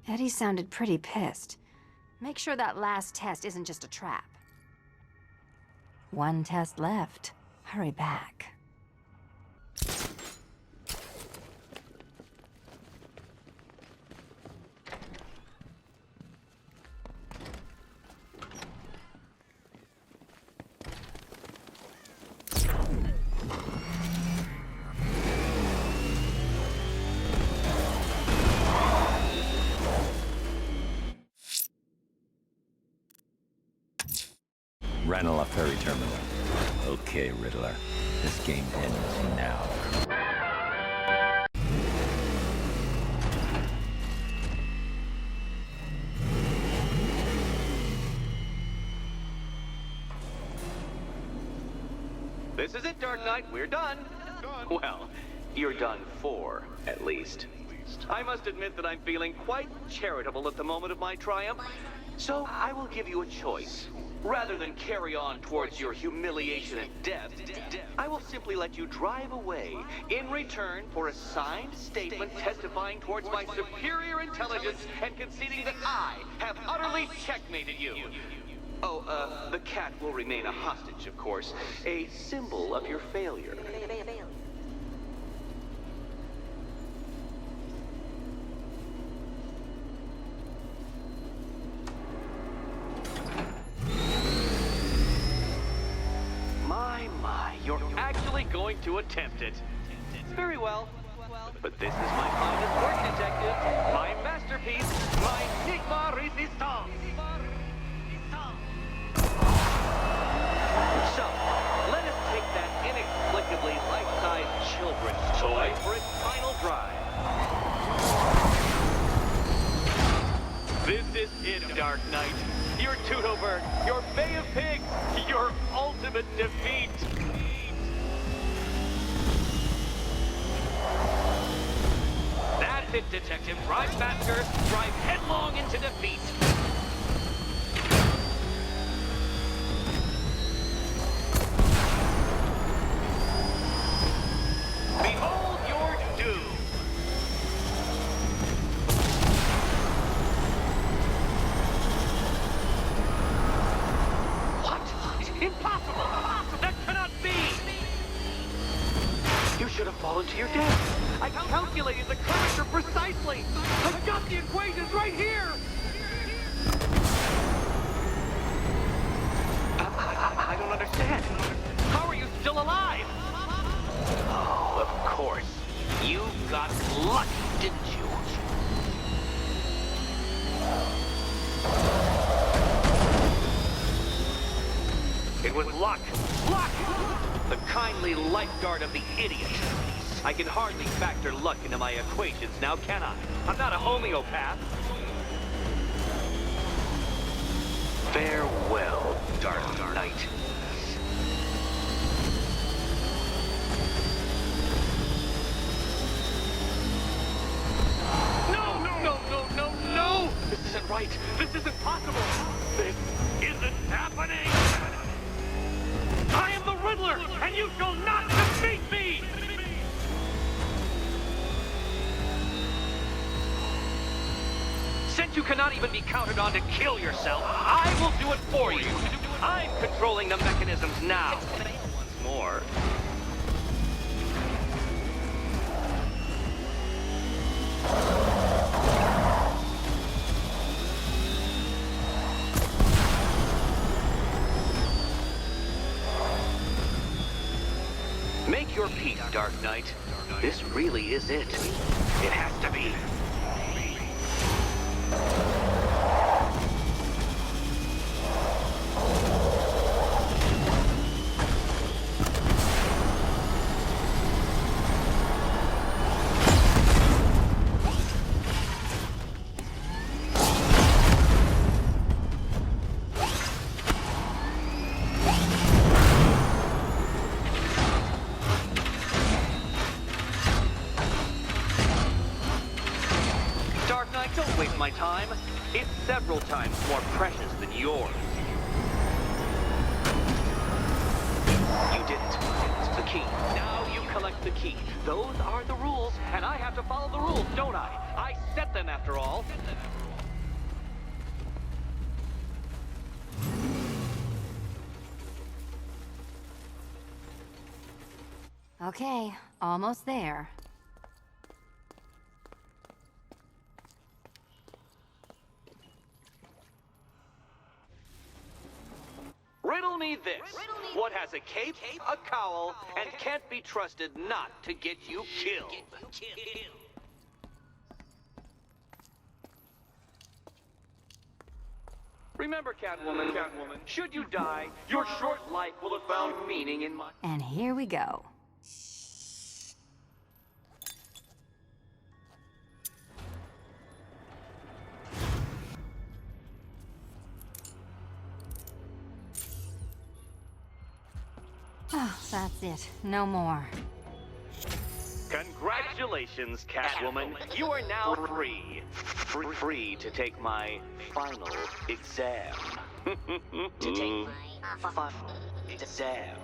Eddie sounded pretty pissed. Make sure that last test isn't just a trap. One test left. Hurry back. Ranelagh Ferry Terminal. Okay, Riddler. This game ends now. This is it, Dark Knight. We're done. Well, you're done for, at least. I must admit that I'm feeling quite charitable at the moment of my triumph. So I will give you a choice. Rather than carry on towards your humiliation and death, I will simply let you drive away in return for a signed statement testifying towards my superior intelligence and conceding that I have utterly checkmated you. Oh, the cat will remain a hostage, of course. A symbol of your failure. My, you're actually going to attempt it. Very well. But this is my finest work, detective. My masterpiece, my Newmar Resistance. So, let us take that inexplicably life-size children's toy for its final drive. This is it, Dark Knight. Your Toodleberg, your Bay of Pigs, your ultimate defeat. That's it, Detective. Drive faster, drive headlong into defeat. Behold your doom. Impossible! That cannot be! You should have fallen to your death. I calculated the curvature precisely. I've got the equations right here. I don't understand. How are you still alive? Oh, of course. You got lucky, didn't you? It was luck. Luck! The kindly lifeguard of the idiot. I can hardly factor luck into my equations now, can I? I'm not a homeopath. Farewell, Dark Knight. No! This isn't right. This isn't possible. This isn't happening. I am the Riddler, and you shall not defeat me! Since you cannot even be counted on to kill yourself, I will do it for you. I'm controlling the mechanisms now. Once more. Make your peace, Dark Knight. This really is it. It has to be. Don't waste my time. It's several times more precious than yours. You did it. It's the key. Now you collect the key. Those are the rules, and I have to follow the rules, don't I? I set them after all. Okay, almost there. Riddle me this. What has a cape, a cowl, and can't be trusted not to get you killed? Remember, Catwoman, should you die, your short life will have found meaning in my... And here we go. Oh, that's it. No more. Congratulations, Catwoman. You are now free. Free to take my final exam. To take my final exam.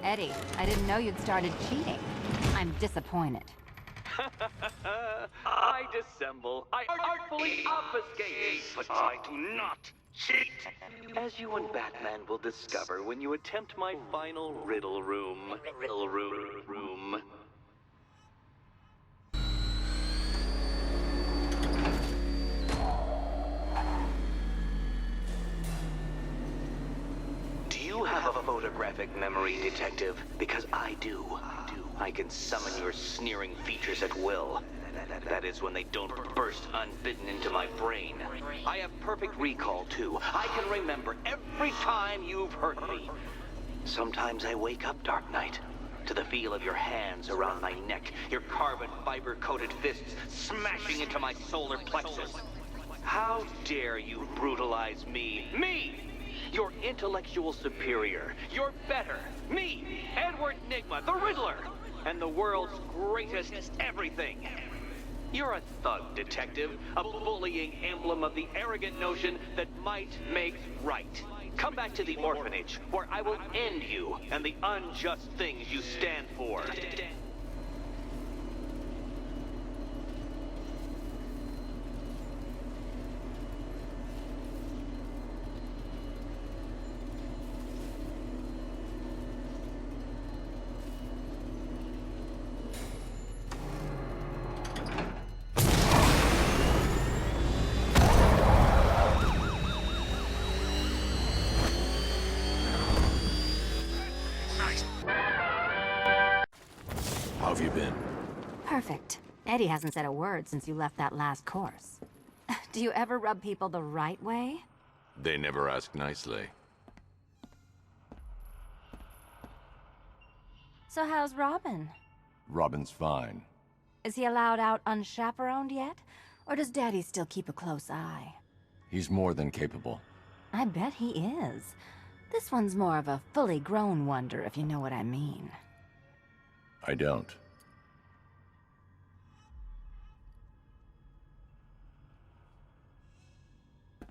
Eddie, I didn't know you'd started cheating. I'm disappointed. I dissemble. I artfully obfuscate, but I do not cheat. As you and Batman will discover when you attempt my final riddle room. Riddle room. Do you have a photographic memory, Detective? Because I do. I can summon your sneering features at will. That is when they don't burst unbidden into my brain. I have perfect recall, too. I can remember every time you've hurt me. Sometimes I wake up, Dark Knight, to the feel of your hands around my neck, your carbon fiber-coated fists smashing into my solar plexus. How dare you brutalize me? Me! Your intellectual superior. You're better. Me, Edward Nygma, the Riddler, and the world's greatest everything. You're a thug, Detective, a bullying emblem of the arrogant notion that might makes right. Come back to the orphanage, where I will end you and the unjust things you stand for. How have you been? Perfect. Eddie hasn't said a word since you left that last course. Do you ever rub people the right way? They never ask nicely. So how's Robin? Robin's fine. Is he allowed out unchaperoned yet? Or does Daddy still keep a close eye? He's more than capable. I bet he is. This one's more of a fully grown wonder, if you know what I mean. I don't.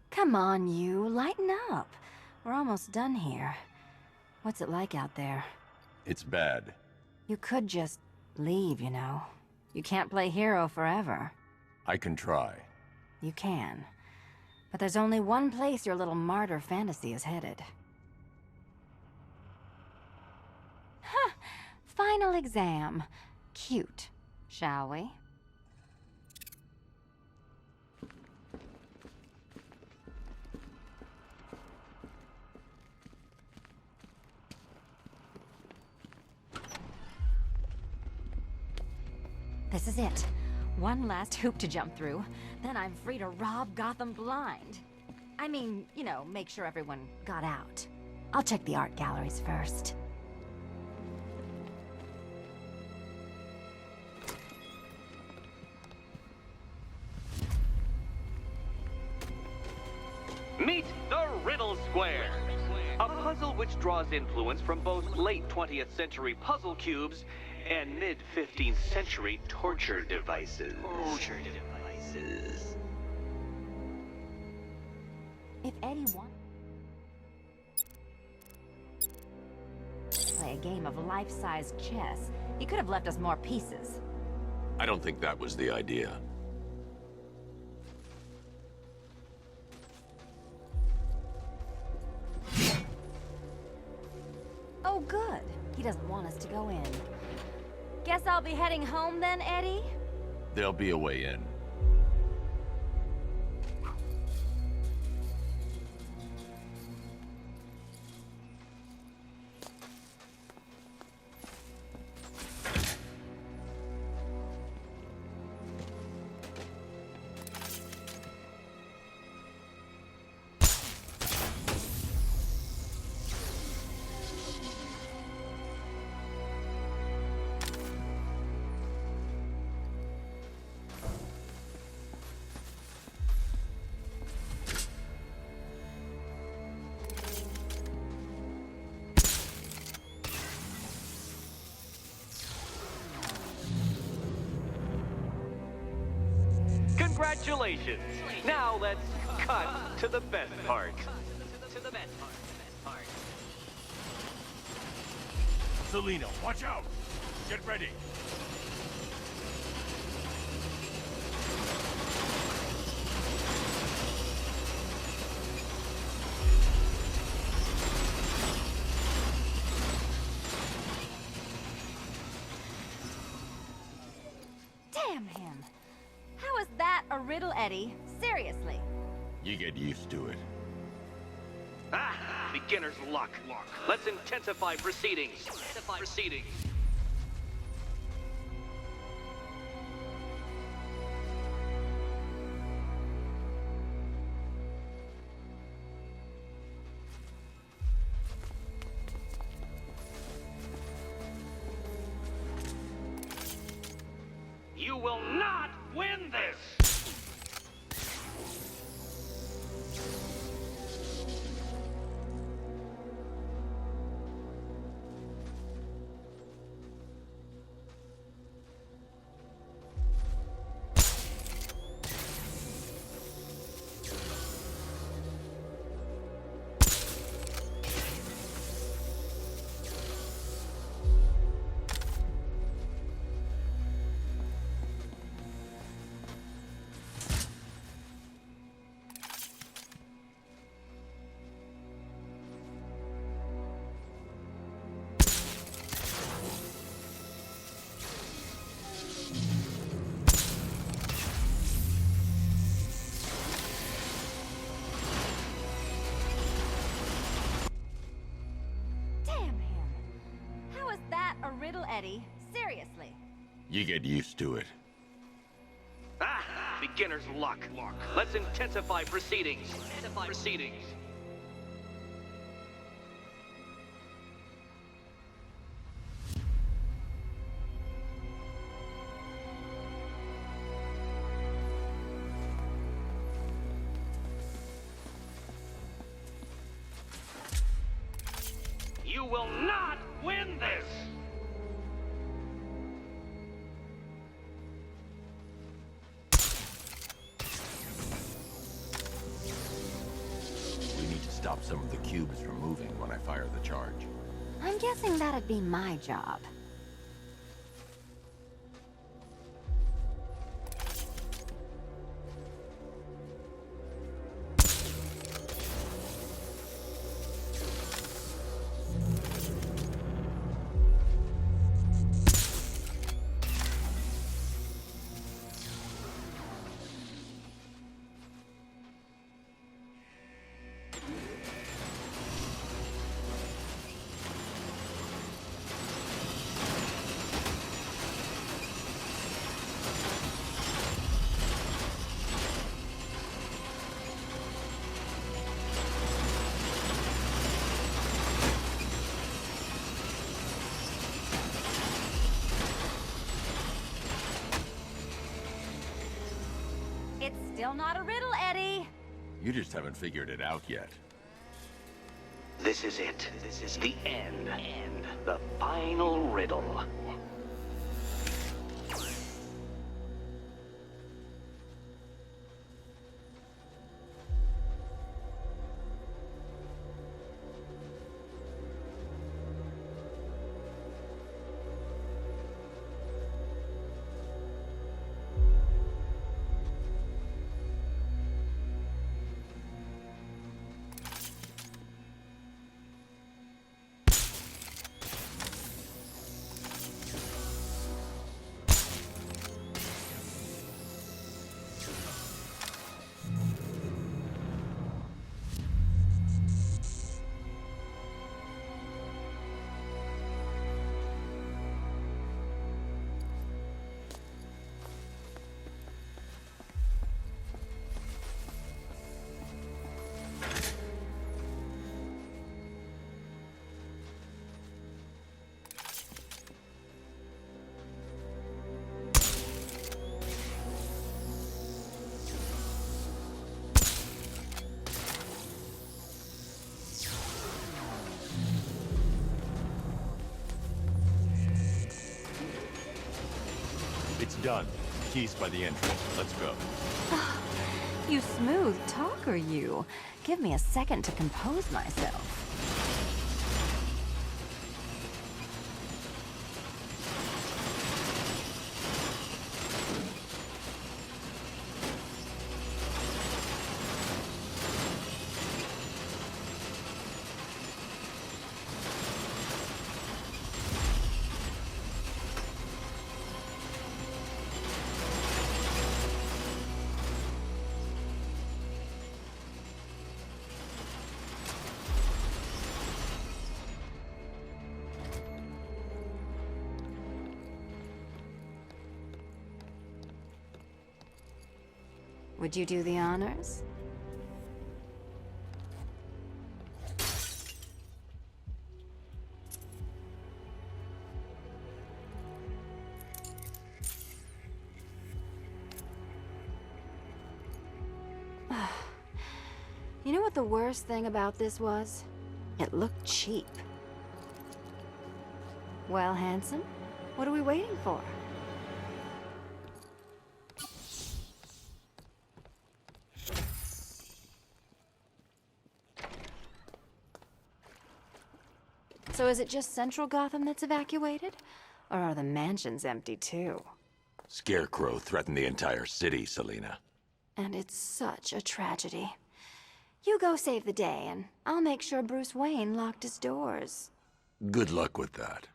Come on, you. Lighten up. We're almost done here. What's it like out there? It's bad. You could just leave, you know. You can't play hero forever. I can try. You can. But there's only one place your little martyr fantasy is headed. Huh. Final exam. Cute, shall we? This is it. One last hoop to jump through. Then I'm free to rob Gotham blind. I mean, you know, make sure everyone got out. I'll check the art galleries first. Meet the Riddle Square, a puzzle which draws influence from both late 20th century puzzle cubes and mid-15th century torture devices. If Eddie wants to play a game of life-size chess, he could have left us more pieces. I don't think that was the idea. Oh, good. He doesn't want us to go in. Guess I'll be heading home then, Eddie? There'll be a way in. Congratulations! Now let's cut to the best part. Selina, watch out! Get ready! Damn him. How is that a riddle, Eddie? Seriously. You get used to it. Ah! Beginner's luck. Let's intensify proceedings. You will not win this! A riddle, Eddie. Seriously. You get used to it. Ah! Beginner's luck. Let's intensify proceedings. You will not win this! We need to stop some of the cubes from moving when I fire the charge. I'm guessing that'd be my job. It's still not a riddle, Eddie. You just haven't figured it out yet. This is it. This is the end. The final riddle. It's done. Keys by the entrance. Let's go. You smooth talker, you. Give me a second to compose myself. Would you do the honors? You know what the worst thing about this was? It looked cheap. Well, handsome, what are we waiting for? So is it just Central Gotham that's evacuated? Or are the mansions empty too? Scarecrow threatened the entire city, Selina. And it's such a tragedy. You go save the day, and I'll make sure Bruce Wayne locked his doors. Good luck with that.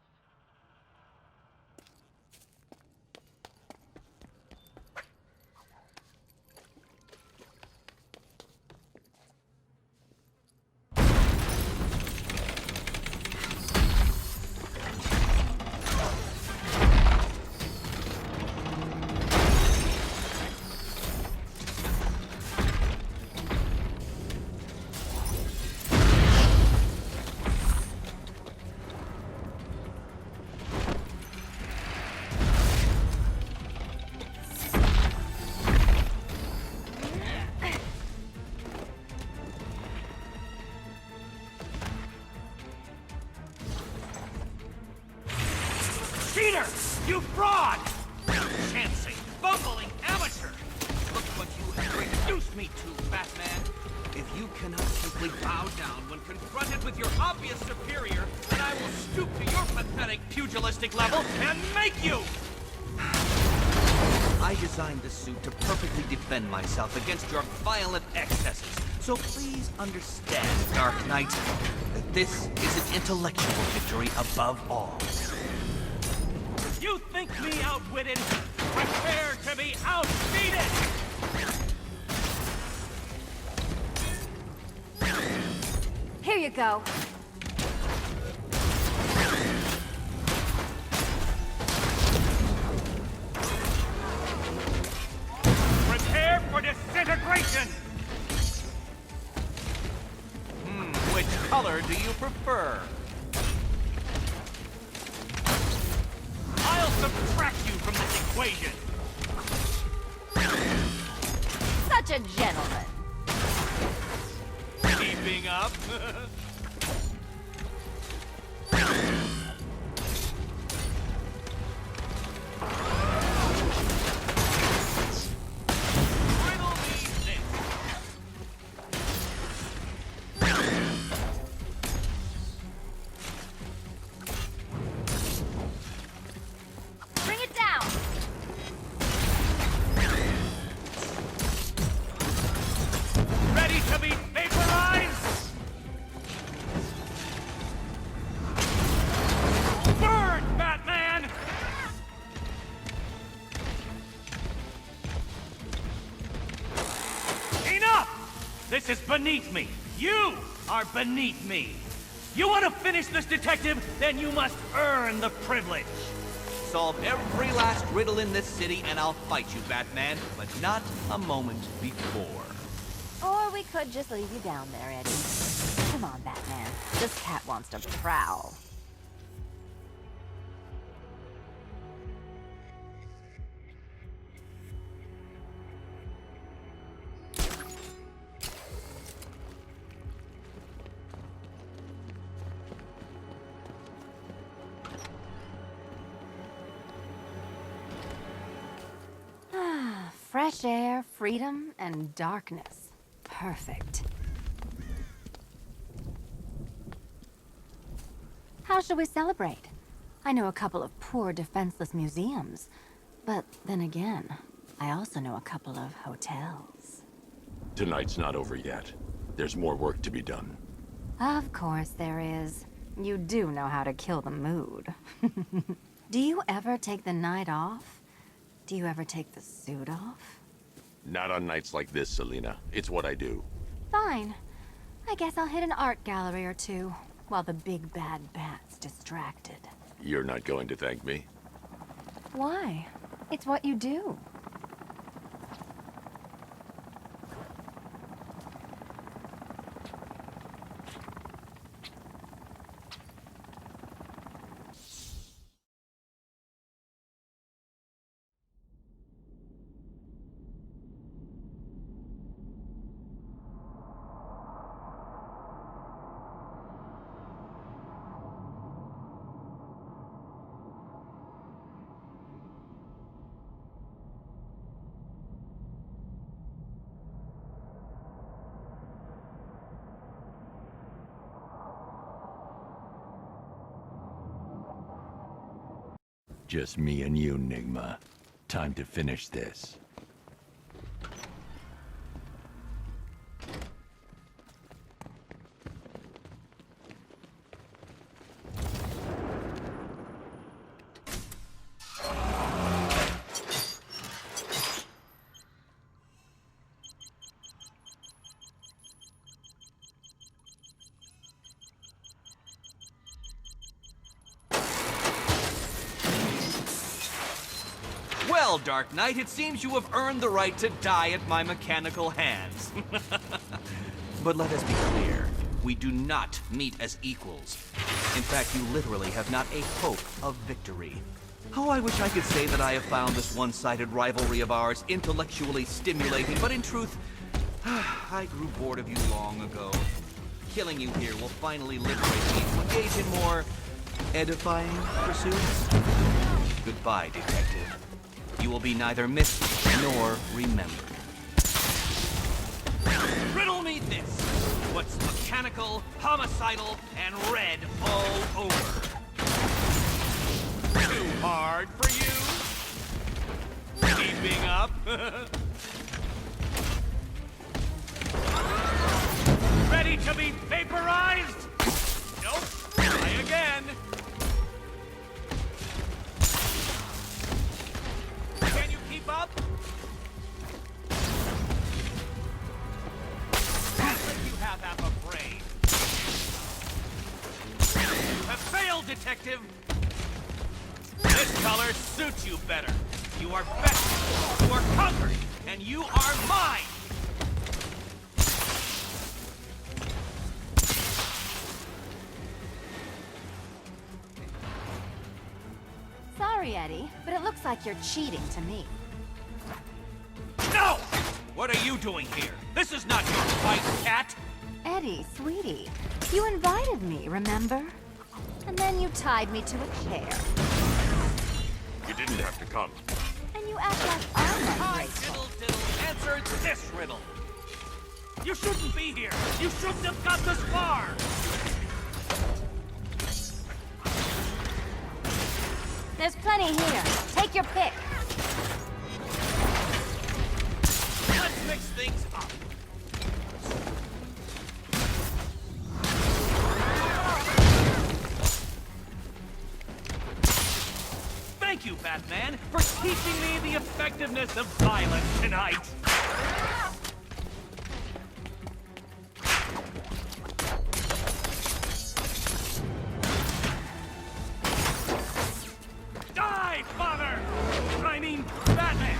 Cheater! You fraud! Chancing, bumbling amateur! Look what you have reduced me to, Batman! If you cannot simply bow down when confronted with your obvious superior, then I will stoop to your pathetic pugilistic level and make you! I designed this suit to perfectly defend myself against your violent excesses. So please understand, Dark Knight, that this is an intellectual victory above all. You think me outwitted? Prepare to be outbeaten! Here you go. Prepare for disintegration! Which color do you prefer? I'll subtract you from this equation! Such a gentleman. Keeping up? Riddle me this. Bring it down. Ready to be vaporized? Burn, Batman! Enough! This is beneath me. You are beneath me. You want to finish this, detective? Then you must earn the privilege. Solve every last riddle in this city and I'll fight you, Batman, but not a moment before. Or we could just leave you down there, Eddie. Come on, Batman. This cat wants to prowl. Fresh air, freedom, and darkness. Perfect. How shall we celebrate? I know a couple of poor, defenseless museums. But then again, I also know a couple of hotels. Tonight's not over yet. There's more work to be done. Of course there is. You do know how to kill the mood. Do you ever take the night off? Do you ever take the suit off? Not on nights like this, Selina. It's what I do. Fine. I guess I'll hit an art gallery or two, while the big bad bat's distracted. You're not going to thank me? Why? It's what you do. Just me and you, Nigma. Time to finish this. Well, Dark Knight, it seems you have earned the right to die at my mechanical hands. But let us be clear, we do not meet as equals. In fact, you literally have not a hope of victory. Oh, I wish I could say that I have found this one-sided rivalry of ours intellectually stimulating, but in truth, I grew bored of you long ago. Killing you here will finally liberate me to engage in more edifying pursuits. Goodbye, detective. You will be neither missed nor remembered. Riddle me this. What's mechanical, homicidal, and red all over? Too hard for you? Keeping up? Ready to be vaporized? Nope. Try again. Can you keep up? Act like you have half a brain. You have failed, detective. This color suits you better. You are best. You are conquered, and you are mine. Sorry, Eddie, but it looks like you're cheating to me. No! What are you doing here? This is not your fight, cat! Eddie, sweetie, you invited me, remember? And then you tied me to a chair. You didn't have to come. And you act like I'm Hi, ungrateful. diddle, answer this riddle. You shouldn't be here. You shouldn't have got this far. There's plenty here. Take your pick. Let's mix things up. Thank you, Batman, for teaching me the effectiveness of violence tonight. Die, father! I mean, Batman!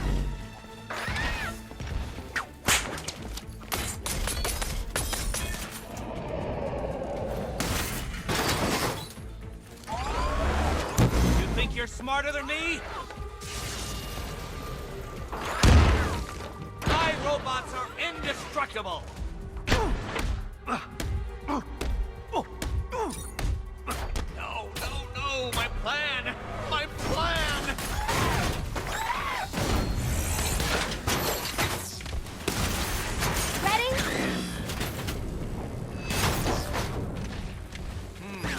You think you're smarter than me? My robots are indestructible! No, no, no! My plan! My plan! Ready?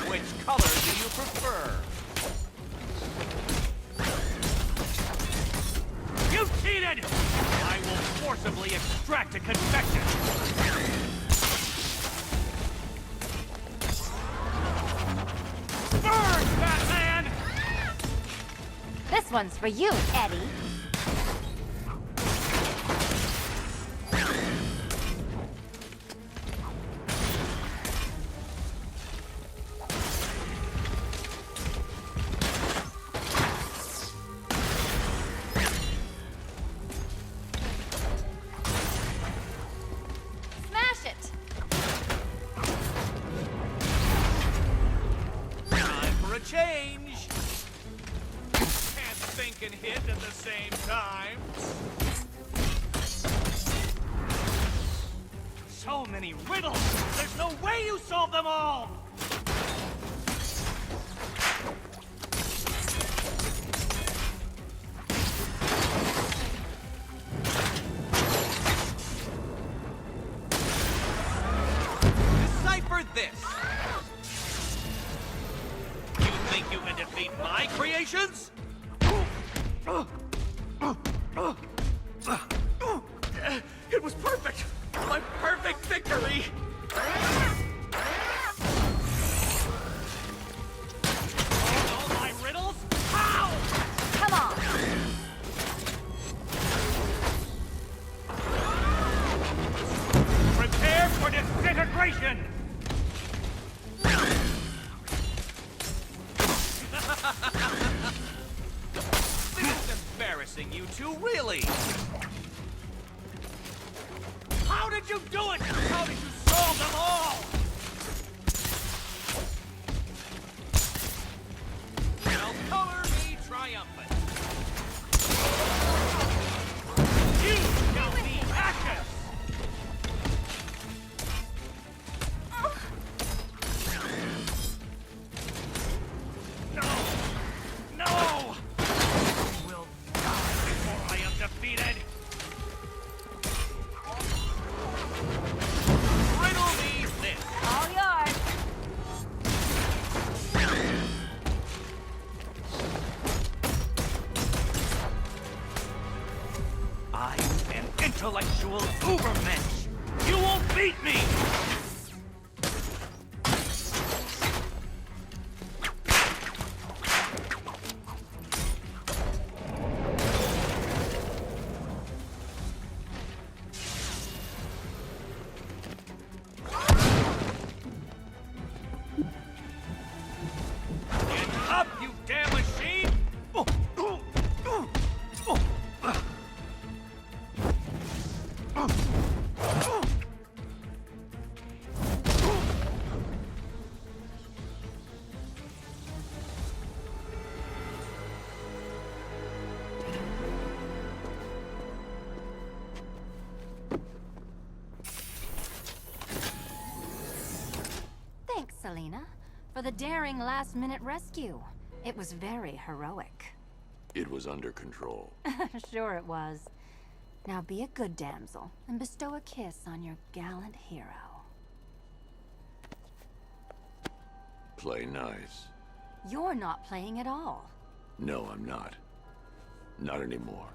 Which color do you prefer? You cheated! I will forcibly extract a confession! Burn, Batman! This one's for you, Eddie. Smash it! Time for a change! Can't think and hit at the same time. So many riddles! There's no way you solve them all! Decipher this! You think you can defeat my creations? It was perfect! My perfect victory! All my riddles? How? Come on! Prepare for disintegration! This is embarrassing, you two, really! How did you do it? How did you solve them all? Now color me triumphant. You shall be ashes! No! No! You will die before I am defeated! Riddle me this! All yours! I'm an intellectual ubermensch! You won't beat me! Get up, you damn machine! Thanks, Selena, for the daring last-minute rescue. It was very heroic. It was under control. Sure it was. Now be a good damsel and bestow a kiss on your gallant hero. Play nice. You're not playing at all. No, I'm not. Not anymore.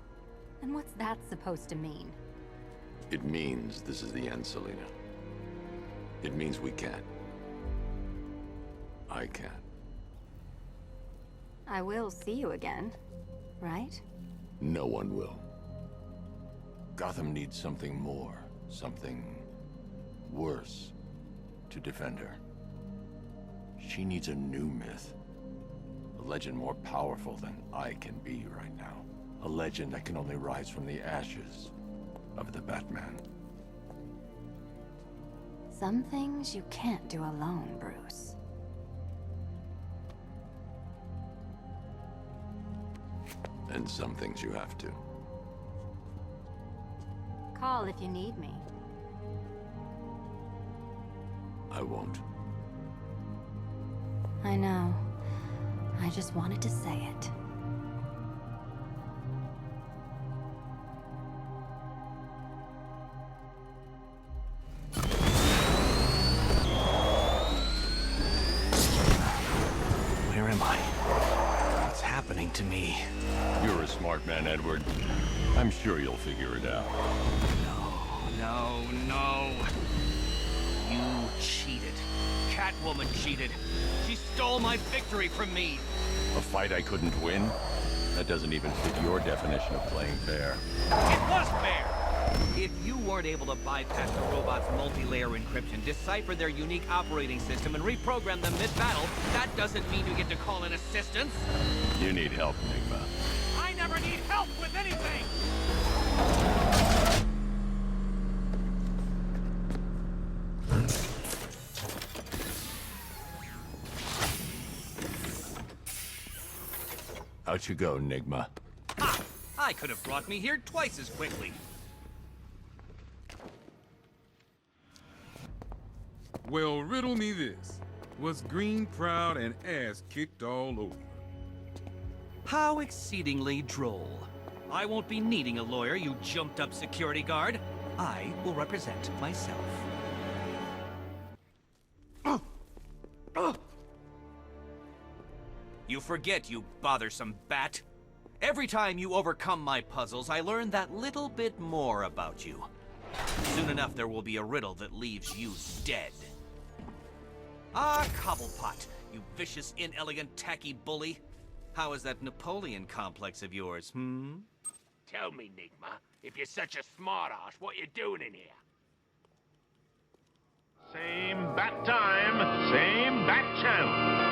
And what's that supposed to mean? It means this is the end, Selena. It means we can't. I can't. I will see you again, right? No one will. Gotham needs something more, something worse to defend her. She needs a new myth. A legend more powerful than I can be right now. A legend that can only rise from the ashes of the Batman. Some things you can't do alone, Bruce. And some things you have to. Call if you need me. I won't. I know. I just wanted to say it. Where am I? What's happening to me? You're a smart man, Edward. I'm sure you'll figure it out. No. You cheated. Catwoman cheated. She stole my victory from me. A fight I couldn't win? That doesn't even fit your definition of playing fair. It was fair! If you weren't able to bypass the robot's multi-layer encryption, decipher their unique operating system, and reprogram them mid-battle, that doesn't mean you get to call in assistance. You need help, Enigma. I never need help with anything! Out you go, Enigma. Ha! I could have brought me here twice as quickly. Well, riddle me this. Was Green proud and ass kicked all over? How exceedingly droll. I won't be needing a lawyer, you jumped-up security guard. I will represent myself. You forget, you bothersome bat. Every time you overcome my puzzles, I learn that little bit more about you. Soon enough, there will be a riddle that leaves you dead. Ah, Cobblepot, you vicious, inelegant, tacky bully. How is that Napoleon complex of yours, hmm? Tell me, Nigma, if you're such a smartass, what you doing in here? Same bat time, same bat channel.